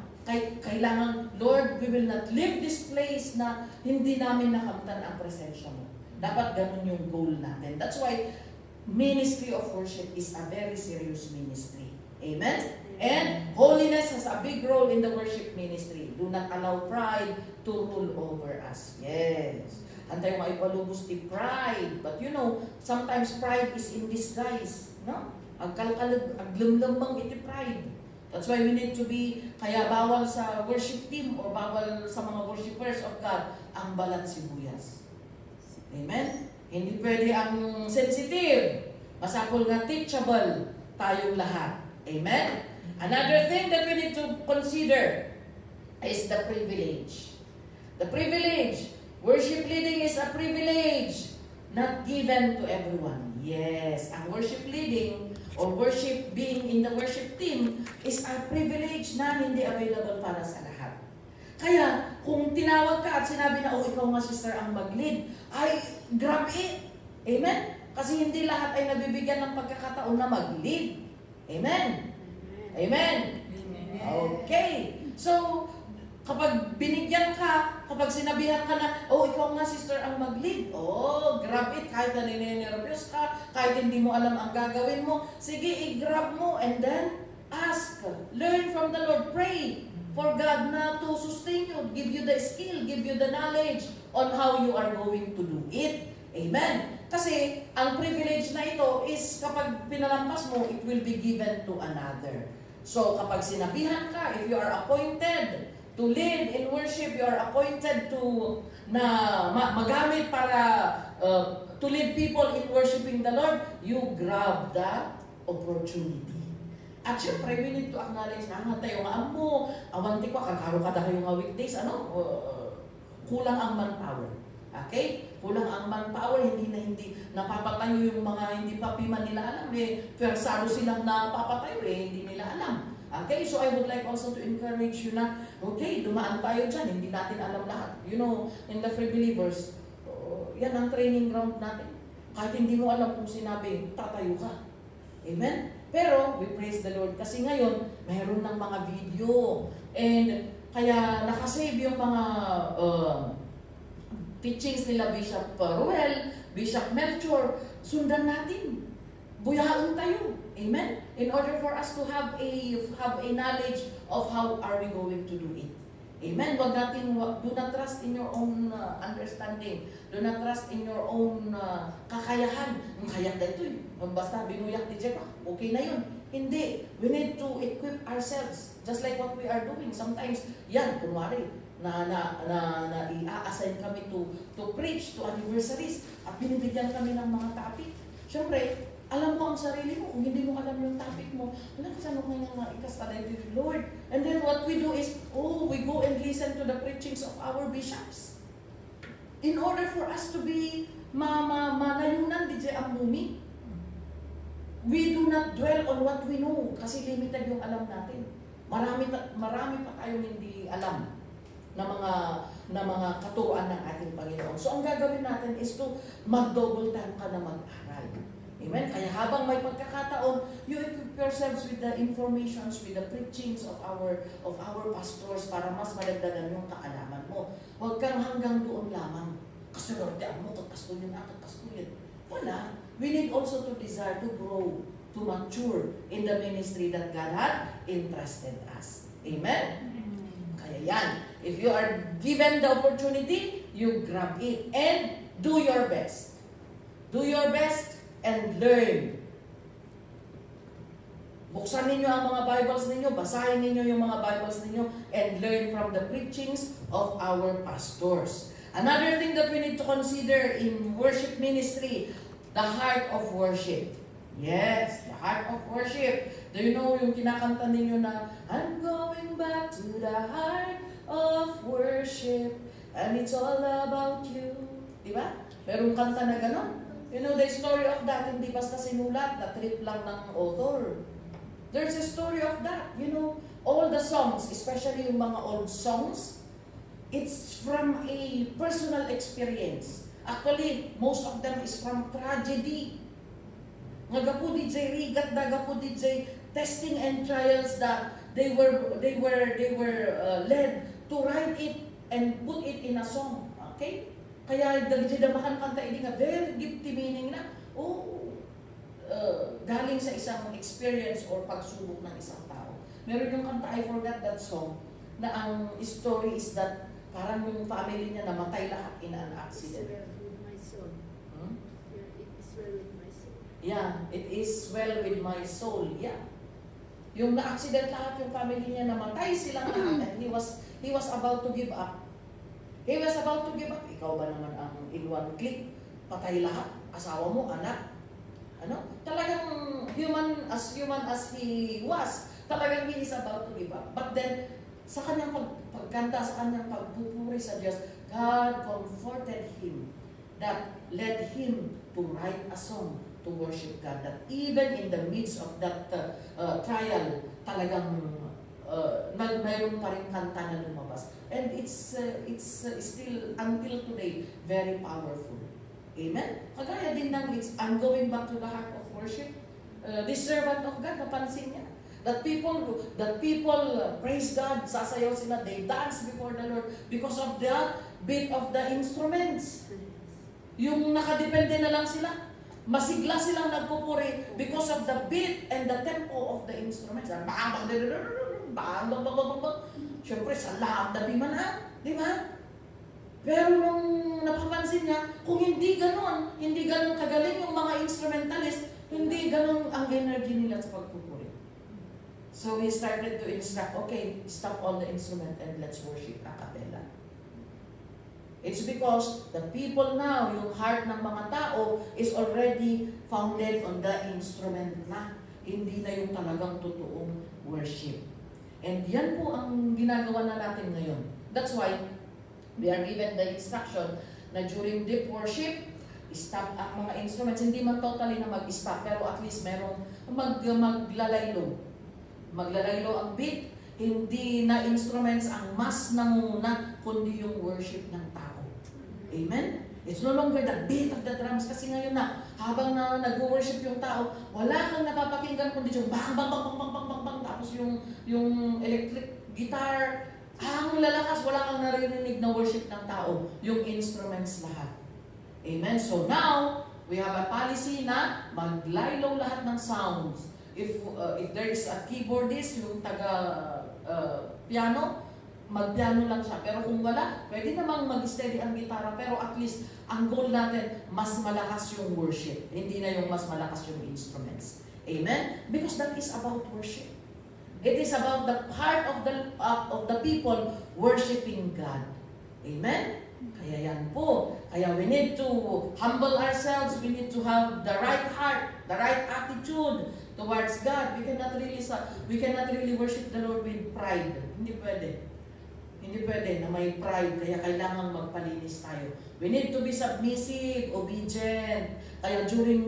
Kailangan, Lord, we will not leave this place na hindi namin nakamtan ang presensya mo. Dapat ganun yung goal natin. That's why ministry of worship is a very serious ministry. Amen? And holiness has a big role in the worship ministry. Do not allow pride to rule over us. Yes. Antay mo ipalubos ti pride. But sometimes pride is in disguise. No? Aglimlamang iti pride. That's why we need to be, kaya bawal sa worship team or bawal sa mga worshipers of God ang balat sibuyas. Amen? Hindi pwede ang sensitive. Masapol nga teachable tayong lahat. Amen? Another thing that we need to consider is the privilege. The privilege. Worship leading is a privilege not given to everyone. Yes, ang worship leading or worship being in the worship team is a privilege na hindi available para sa lahat. Kaya, kung tinawag ka at sinabi na, ikaw nga sister ang mag-lead, ay, grab it. Amen? Kasi hindi lahat ay nabibigyan ng pagkakataon na mag-lead. Amen? Amen? Okay. So, kapag binigyan ka, kapag sinabihan ka na, ikaw nga sister ang mag-lead, grab it. Kahit na ninenervyos ka, kahit hindi mo alam ang gagawin mo, sige, i-grab mo and then ask. Learn from the Lord. Pray for God na to sustain you, give you the skill, give you the knowledge on how you are going to do it. Amen? Kasi ang privilege na ito is kapag pinalampas mo, it will be given to another. So kapag sinabihan ka, if you are appointed to lead in worship, you are appointed to magamit para to lead people in worshiping the Lord, you grab the opportunity. At syempre, we need to acknowledge na tayo nga mo, awanti ko, kakaro ka dahil yung weekdays, kulang ang manpower. Okay? Kulang ang manpower, hindi napapatayo yung mga hindi pa piman nila alam. Persado silang napapatayo, hindi nila alam. Okay? So I would like also to encourage you na, okay, dumaan tayo dyan, hindi natin alam lahat. In the Free Believers, yan ang training ground natin. Kahit hindi mo alam kung sinabi, tatayo ka. Amen? Pero, we praise the Lord kasi ngayon, mayroon ng mga video. And, kaya nakasave yung mga teachings nila Bishop Ruel, Bishop Melchor, sundan natin. Buyaon tayo. Amen? In order for us to have a knowledge of how are we going to do it. Amen? Do not trust in your own understanding. Do not trust in your own kakayahan. Kaya na ito eh. Basta binuyak ni Jeff, okay na yun. Hindi. We need to equip ourselves. Just like what we are doing. Sometimes, yan, kunwari, na i-assign kami to preach to anniversaries at binibigyan kami ng mga topic. Siyempre, alam mo ang sarili mo. Kung hindi mo alam yung topic mo, wala ka sa nung nga ikastanay with the Lord. And then what we do is, we go and listen to the preachings of our bishops. In order for us to be manayunan, DJ Amumi, we do not dwell on what we know kasi limited yung alam natin. Marami pa tayong hindi alam na mga katuruan ng ating Panginoon. So ang gagawin natin is to mag-double time ka na mag-aral. Amen? Kaya habang may pagkakataon, you equip yourselves with the informations, with the preachings of our pastors para mas madagdagan yung kaalaman mo. Huwag kang hanggang doon lamang. Kasunod-an mo, katastunin ako, katastunin. Wala. We need also to desire to grow, to mature in the ministry that God had entrusted us. Amen? Kaya yan. If you are given the opportunity, you grab it and do your best. Do your best and learn. Buksan ninyo ang mga Bibles ninyo, basahin ninyo yung mga Bibles ninyo, and learn from the preachings of our pastors. Another thing that we need to consider in worship ministry, the heart of worship. Yes, the heart of worship. Do you know yung kinakanta ninyo na, I'm going back to the heart of worship, and it's all about you. Diba? Merong kanta na gano'n. You know the story of that, hindi basta sinulat, na trip lang ng author. There's a story of that. You know, all the songs, especially yung mga old songs, it's from a personal experience. Actually, most of them is from tragedy. Nagapo DJ Rigat, nagapo DJ testing and trials that they were led to write it and put it in a song. Okay? Kaya damakan kanta ini nga very deep meaning na galing sa isang experience or pagsubok ng isang tao. Meron yung kanta, I forgot that song, na ang story is that parang yung family niya namatay lahat in an accident. Yeah, it is well with my soul. Yeah. Yung na-accident lahat yung family niya, namatay silang lahat, and he was about to give up. He was about to give up. Ikaw ba naman ang in one click, patay lahat, asawa mo, anak. Ano? Talagang human as he was, talagang he is about to give up. But then, sa kanyang pagkanta, sa kanyang pagpupuri sa Diyos, God comforted him, that led him to write a song to worship God. That even in the midst of that trial, talagang mayroon pa rin kanta na lumabas. And it's still, until today, very powerful. Amen? Kagaya din ng I'm going back to the heart of worship. This servant of God, napansin niya. That people praise God, sasayaw sila, they dance before the Lord because of the beat of the instruments. Yung nakadepende na lang sila, masigla silang nagpupuri because of the beat and the tempo of the instruments. Siyempre, sa lahat na bimanaan, di ba? Pero nung napapansin niya, kung hindi ganon kagaling yung mga instrumentalist, hindi ganon ang energy nila sa pagpupuri. So he started to instruct, okay, stop all the instrument and let's worship a cappella. It's because the people now, yung heart ng mga tao is already founded on the instrument na. Hindi na yung talagang totoong worship. And yan po ang ginagawa na natin ngayon. That's why we are given the instruction na during deep worship, stop ang mga instruments. Hindi man totally na mag-stop, pero at least merong maglalaylo. Maglalaylo ang beat. Hindi na instruments ang mas nanguna, kundi yung worship ng tao. Amen? It's no longer the beat of the drums. Kasi ngayon na, habang na nag-worship yung tao, wala kang napapakinggan kundi yung bang, bang, bang, bang, bang, bang, bang, bang, tapos yung electric guitar, ang lalakas, wala kang narinig na worship ng tao. Yung instruments lahat. Amen? So now, we have a policy na mag-lie-low lahat ng sounds. If there is a keyboardist, yung taga-piano, mag-piano lang siya. Pero kung wala, pwede namang mag-steady ang gitara. Pero at least, ang goal natin, mas malakas yung worship. Hindi na yung mas malakas yung instruments. Amen? Because that is about worship. It is about the heart of the people worshiping God. Amen? Kaya yan po. Kaya we need to humble ourselves. We need to have the right heart, the right attitude towards God. We cannot really worship the Lord with pride. Hindi pwede. Hindi pwede na may pride, kaya kailangan magpalinis tayo. We need to be submissive, obedient. Kaya during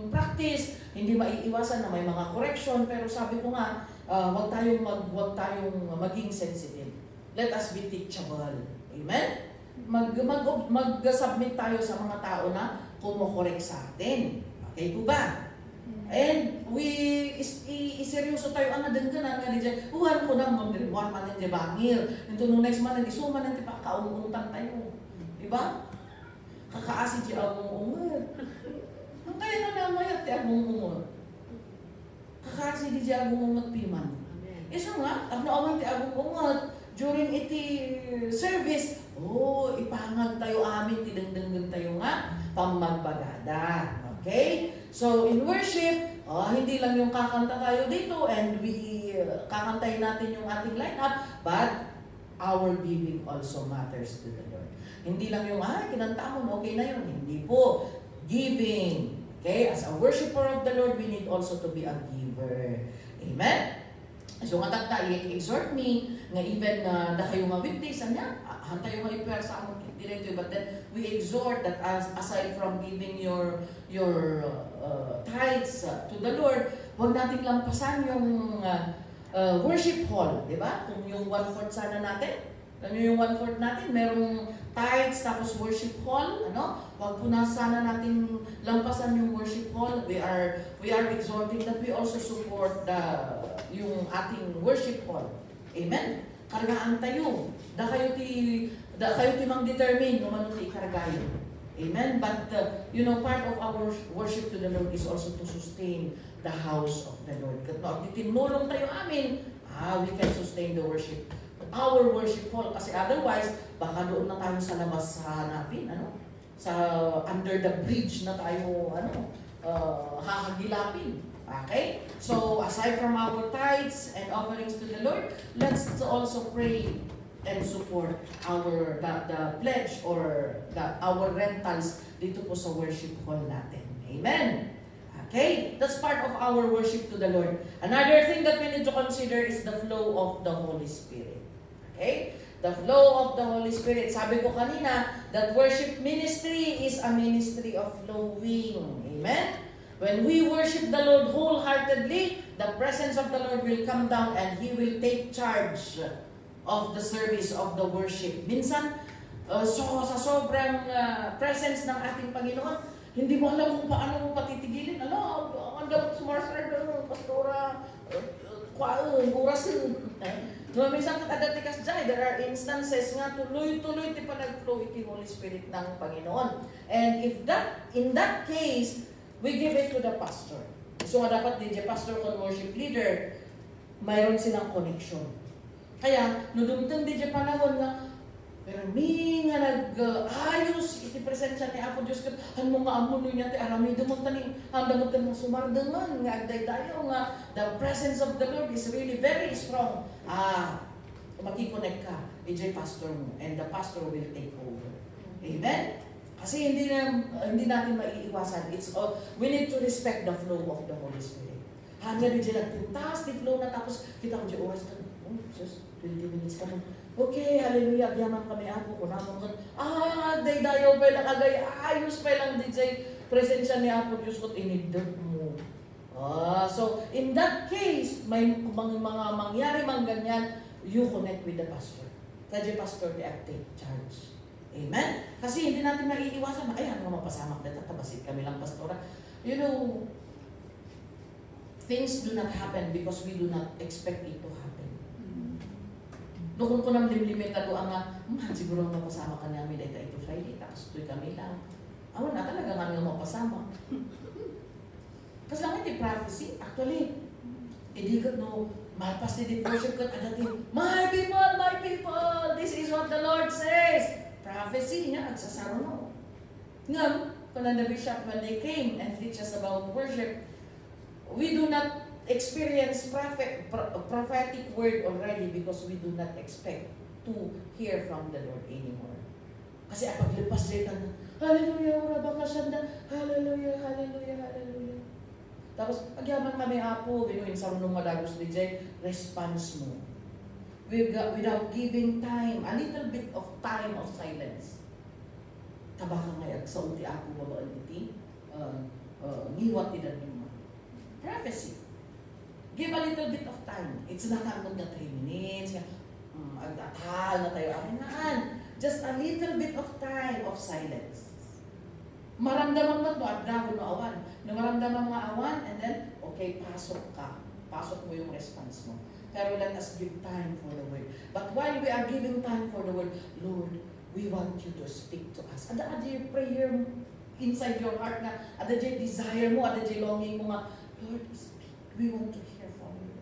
practice, hindi maiiwasan na may mga correction, pero sabi ko nga, huwag tayong maging sensitive. Let us be teachable. Amen? Mag-submit tayo sa mga tao na kumokorek sa atin. Okay po ba? And iseryoso tayo, ang nadangganan nga di dyan, uwan ko na, mag-reward man ng bangir. Ito nung next man, isuman ng tipa, kaunguntan tayo. Diba? Kakaasi di agong ungot. Ang kaya na namayat di agong ungot. Kakaasi di agong ungot piman. Isa nga, ang naaman di agong ungot, during iti service, ipangag tayo amin, tidangdanggan tayo nga, pamagbagada. Okay? So, in worship, hindi lang yung kakanta tayo dito and we kakantayin natin yung ating lineup, but our giving also matters to the Lord. Hindi lang yung, kinanta mo, okay na yun. Hindi po. Giving. Okay? As a worshiper of the Lord, we need also to be a giver. Amen? So, nga tagta, i-exhort me, nga even na kayo mga weekdays, hantay yung mga ipwer sa among director, but then we exhort that aside from giving your tithes to the Lord, huwag nating lampasan yung worship hall, di ba? Kung yung 1/4 sana natin, yung 1/4 natin, merong tithes tapos worship hall, Huwag po na sana natin lampasan yung worship hall. We are exhorting that we also support yung ating worship hall. Amen? Kargaan tayo. Da kayo ti mang-determine kung ano ti ikargayo. Amen? But, part of our worship to the Lord is also to sustain the house of the Lord. Kung tinulong tayo amin, we can sustain the worship. Our worship hall. Kasi otherwise, baka doon na tayo sa labas hanapin, sa under the bridge na tayo, hahagilapin. Okay? So, aside from our tithes and offerings to the Lord, let's also pray and support the pledge or our rentals dito po sa worship hall natin. Amen? Okay? That's part of our worship to the Lord. Another thing that we need to consider is the flow of the Holy Spirit. Okay? The flow of the Holy Spirit. Sabi ko kanina, that worship ministry is a ministry of flowing. Amen? When we worship the Lord wholeheartedly, the presence of the Lord will come down and He will take charge of the service of the worship. Minsan, sa sobrang presence ng ating Panginoon, hindi mo alam kung paano mo patitigilin. Ang dapat sumarsar, pastora, orasin. Minsan katadatikas dyan, there are instances nga tuloy-tuloy ti pa nag-flow iti Holy Spirit ng Panginoon. And in that case, we give it to the pastor. So nga dapat DJ pastor kung worship leader, mayroon silang connection. Kaya, nudumtang DJ panahon nga, pero mi nga nag-ayos, iti presensya ni Apo Diyos, han mo nga amuno niya, ti arami dumon taning, handa mo tanong sumardangan, nga agday tayo nga, the presence of the Lord is really very strong. Makikonnect ka, DJ pastor mo, and the pastor will take over. Amen? Kasi hindi natin maiiwasan. We need to respect the flow of the Holy Spirit. Hanya rin dyan nagpuntas, di flow na tapos kita ko dyan oras ka. Just 20 minutes ka lang. Okay, hallelujah, yaman kami Apo ko naman ka. Day-dayaw pa lang agay, ayos pa lang DJ, presensya ni Apo Diyos ko't inidot mo. So, in that case, may mga mangyari mang ganyan, you connect with the pastor. Kaya pastor, they take charge. Amen? Kasi hindi natin maiiwasan na, ano mapasamak na tatabasit kami lang pastora. Things do not happen because we do not expect it to happen. Doon ko nang limlimitado ang siguro mapasama ka namin dahil ito Friday, tapos tuloy kami lang. Awan na talaga nga nga mapasama. Kasi lang iti prophecy, actually, idigot no, malpas ni worship ka, adating, my people, this is what the Lord says. Prophecy niya, agsasaro no. Ngam, kung the bishop, when they came and teach us about worship, we do not experience prophetic word already because we do not expect to hear from the Lord anymore. Kasi apag lipas dito na, hallelujah, ura baka sanda, hallelujah, hallelujah, hallelujah. Tapos, pagyaman kami apo, binuin sa runong madagos ni Jay, response mo. Without giving time, a little bit of time of silence. Tabaka ngayag sa uti ako babaan iti, ngiwat nila nyo. Prophecy. Give a little bit of time. It's not agad na 3 minutes, agdatal na tayo, arinaan. Just a little bit of time of silence. Maramdaman mo ito at dahon mo awan. Na maramdaman mo awan, and then, okay, pasok ka. Pasok mo yung response mo. Pero let us give time for the word. But while we are giving time for the word, Lord, we want you to speak to us. Ada yung prayer inside your heart na, ada yung desire mo, ada yung longing mo nga, Lord, speak. We want to hear from you.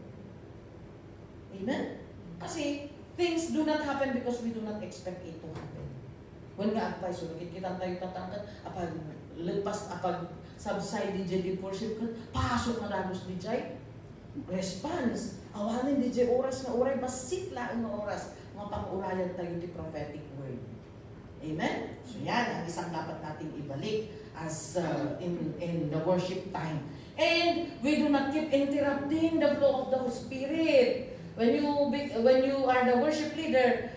Amen? Kasi, things do not happen because we do not expect it to happen. When nga agpay, so nakikita tayo tatangkat, apag lepas, apag subside di Jay worship ka, pasok na lagos di Jay. Response, awanin di Jay oras na oray, basit lang ang oras, mga pang-urayan tayo di prophetic word. Amen? So yan, ang isang dapat nating ibalik as in the worship time. And we do not keep interrupting the flow of the Spirit. When you are the worship leader,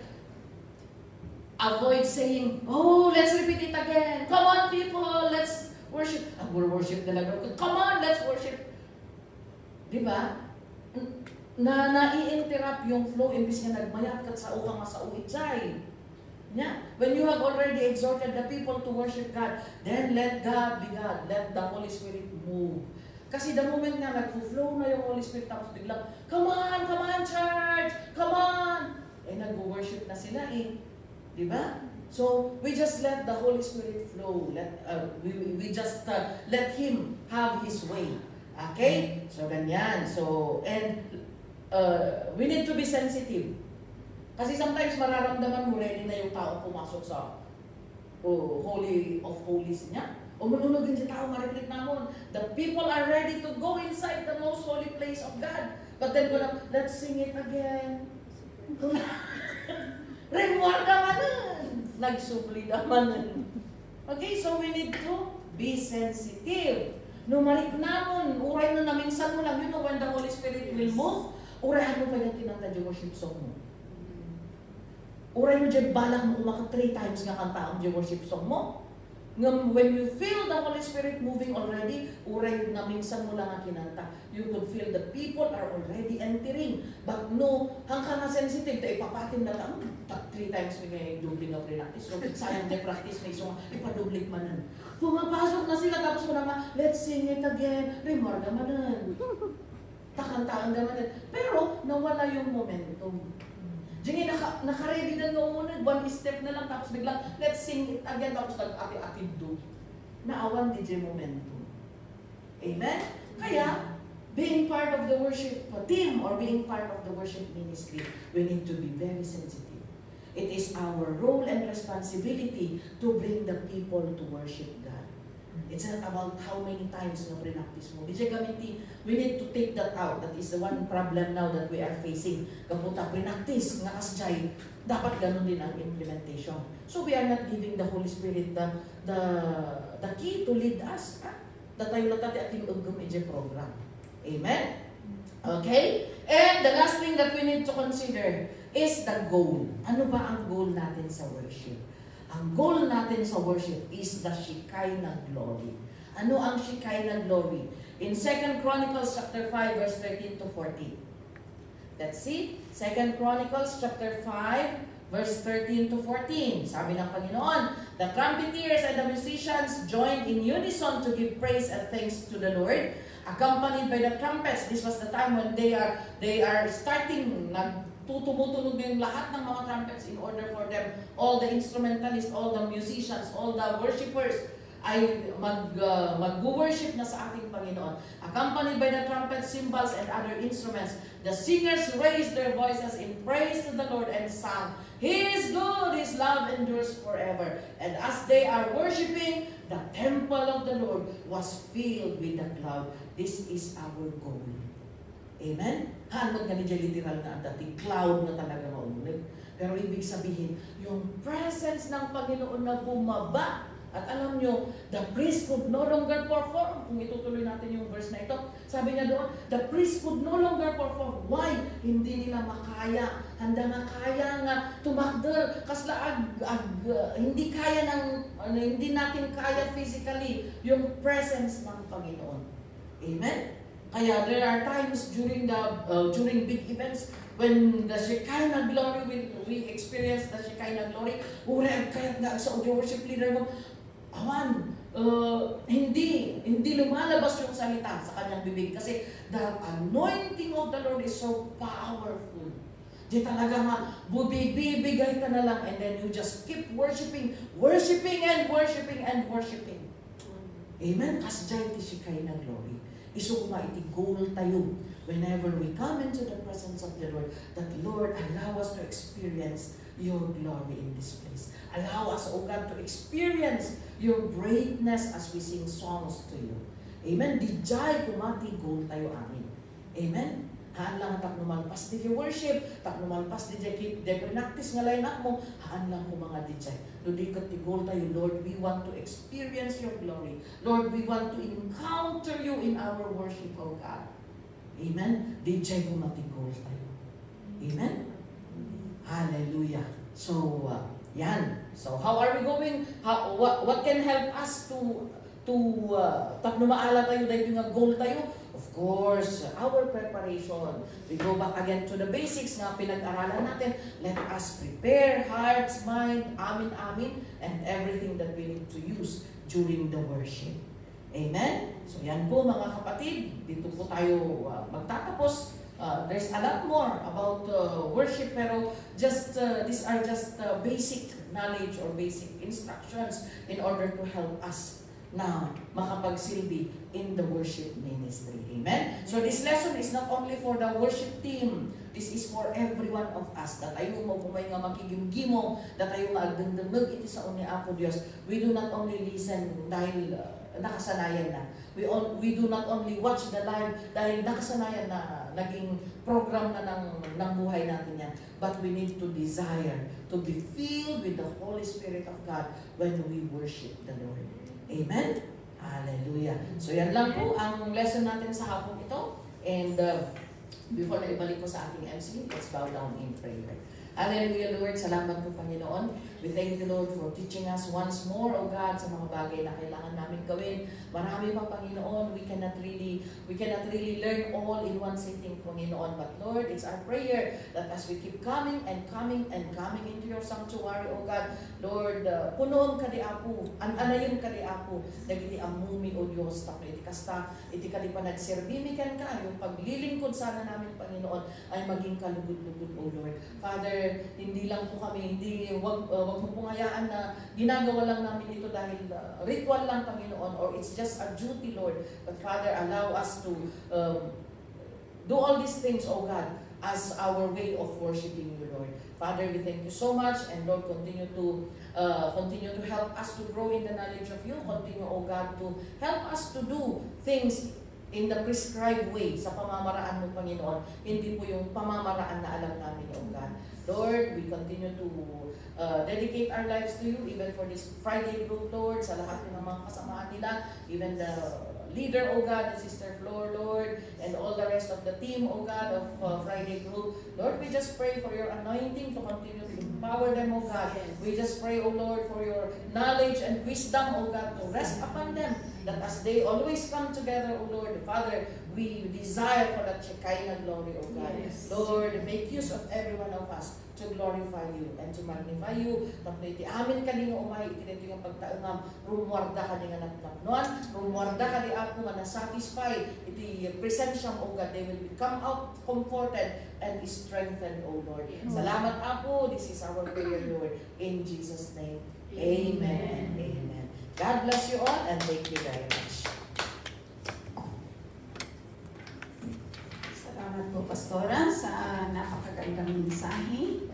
avoid saying, oh, let's repeat it again. Come on, people, let's worship. We're worship talaga. Come on, let's worship. Diba? Na-i-interrupt yung flow, imbis nga nagmayat kat sa ukang sa uitsay. Yeah? When you have already exhorted the people to worship God, then let God be God. Let the Holy Spirit move. Kasi the moment nga nag-flow na yung Holy Spirit, tapos biglang, come on, church! Come on! Eh, nag-worship na sila eh. Diba? So, we just let the Holy Spirit flow. We just let Him have His way. Okay? So, ganyan. So, and we need to be sensitive. Kasi sometimes mararamdaman mo ready na yung tao pumasok sa Holy of Holies niya. O manunod din si tao, mariplit namon. The people are ready to go inside the most holy place of God. But then, let's sing it again. Remuar naman nun. Nagsubli naman nun. Okay, so we need to be sensitive. Numarik namon, uray na minsan mo lang, you know when the Holy Spirit will move, urayan mo pa yung tinatad yung worship song mo. Uray mo dyan, balak mo kumaka 3 times nga kanta ang worship song mo. When you feel the Holy Spirit moving already, uray na minsan mo lang ang kinanta. You could feel the people are already entering. But no, hanggang na sensitive, ta ipapatin na ta, 3 times may dubling na practice. So, sayang na practice na isong ipadublik manan. Pumapasok na sila, tapos mo naman, let's sing it again. Remar naman nun. Takantaan naman nun. Pero, nawala yung momentum. Diyan naka-ready na noon, 1 step na lang, tapos biglang, let's sing it again, tapos nag-ati-atid do. Naawan di dyan momentum. Amen? Kaya, being part of the worship team or being part of the worship ministry, we need to be very sensitive. It is our role and responsibility to bring the people to worship God. It's not about how many times na pre-practice mo. We need to take that out. That is the one problem now that we are facing. Kapunta pre-practice, nga kasjay, dapat ganun din ang implementation. So we are not giving the Holy Spirit the key to lead us. That tayo latati at yung program. Amen? Okay? And the last thing that we need to consider is the goal. Ano ba ang goal natin sa worship? Ang goal natin sa worship is the Shekinah glory. Ano ang Shekinah glory? In 2 Chronicles chapter 5 verse 13 to 14. Let's see. 2 Chronicles chapter 5 verse 13 to 14. Sabi ng Panginoon, the trumpeters and the musicians joined in unison to give praise and thanks to the Lord, accompanied by the trumpets. This was the time when they are starting, tutumutunog yung lahat ng mga trumpets in order for them, all the instrumentalists, all the musicians, all the worshipers, ay mag-worship na sa ating Panginoon. Accompanied by the trumpet, cymbals, and other instruments, the singers raised their voices in praise to the Lord and sang, He is good, His love endures forever. And as they are worshiping, the temple of the Lord was filled with the cloud. This is our goal. Amen? Hanod nga ni literal na ang dating cloud na talaga maulit. Pero ibig sabihin, yung presence ng Panginoon na bumaba. At alam nyo, the priest could no longer perform. Kung itutuloy natin yung verse na ito, sabi niya doon, the priest could no longer perform. Why? Hindi nila makaya. Handa nga kaya nga tumakder. Kasla hindi kaya hindi natin kaya physically yung presence ng Panginoon. Amen? Kaya there are times during big events when the Shekinah glory, we experience the Shekinah glory, kaya nga sa audio worship leader mo, hindi lumalabas yung salita sa kanyang bibig kasi the anointing of the Lord is so powerful. Di talaga nga, bibigay ka na lang and then you just keep worshiping and worshiping. Amen? Kasjay ti Shekinah glory. Iso kuma iti goal tayo whenever we come into the presence of the Lord, that Lord, allow us to experience your glory in this place. Allow us, O God, to experience your greatness as we sing songs to you. Amen? Dijay kumati goal tayo amin. Amen? Haan lang tak numalpas di worship, tak numalpas di practice nga line up mo, haan lang ko mga dijay. Ludikat ti goal tayo, Lord, we want to experience your glory. Lord, we want to encounter you in our worship, O God. Amen? Dijay kumati goal tayo. Amen? Hallelujah. So, yan. So, how are we going? What can help us to tak numaala tayo dahil yung goal tayo? Of course, our preparation. We go back again to the basics na pinag-aralan natin. Let us prepare hearts, mind, amin, and everything that we need to use during the worship. Amen? So yan po mga kapatid, dito po tayo magtatapos. There's a lot more about worship, pero these are just basic knowledge or basic instructions in order to help us na makapagsilbi in the worship ministry. Amen? So this lesson is not only for the worship team. This is for every one of us. That ayo mo kumay nga makigimgimo, that ayo nga agdengdengeg iti sa ni Apo Dios. We do not only listen dahil nakasanayan na. We do not only watch the live dahil nakasanayan na naging program na ng buhay natin yan. But we need to desire to be filled with the Holy Spirit of God when we worship the Lord. Amen? Hallelujah. So yan lang po ang lesson natin sa hapon ito. And before na ibalik ko sa ating MC, let's bow down in prayer. Hallelujah, Lord. Salamat po, Panginoon. We thank you, Lord, for teaching us once more, O God, sa mga bagay na kailangan namin gawin. Marami pa, Panginoon. We cannot really learn all in one sitting, Panginoon. But, Lord, it's our prayer that as we keep coming into your sanctuary, O God, Lord, punoon ka di Apo, anayon ka di Apo, nagiti amumi, O Diyos, tapos iti kasta, iti ka di pa nagserbimikan ka, yung paglilingkod sana namin, Panginoon, ay maging kalugod-lugod, O Lord. Father, hindi lang po kami, wag mo pong hayaan na ginagawa lang namin ito dahil ritual lang, Panginoon, or it's just a duty, Lord. But Father, allow us to do all these things, O God, as our way of worshiping you, Lord. Father, we thank you so much, and Lord, continue to help us to grow in the knowledge of you. Continue, O God, to help us to do things in the prescribed way, sa pamamaraan mo, Panginoon. Hindi po yung pamamaraan na alam namin, O God. Lord, we continue to dedicate our lives to you, even for this Friday group, Lord, sa lahat ng mga kasamaan nila, even the leader, O God, the Sister Flor, Lord, and all the rest of the team, O God, of Friday group. Lord, we just pray for your anointing to continue to empower them, O God. We just pray, O Lord, for your knowledge and wisdom, O God, to rest upon them, that as they always come together, O Lord, Father, we desire for that Shekinah glory, O God. Yes. Lord, make use of every one of us to glorify you and to magnify you. Tapos iti amin ka nga umay, iti yung pagtaungam, rumwarda ka nga natapnoan, rumwarda ka Apo nga na-satisfy, iti presensya mo, O God, they will come out comforted and strengthened, O Lord. Yes. Salamat, Apo. This is our prayer, Lord. In Jesus' name, Amen. Amen. God bless you all and thank you very much. Salamat po, Pastora, sa napakagandang mensahe.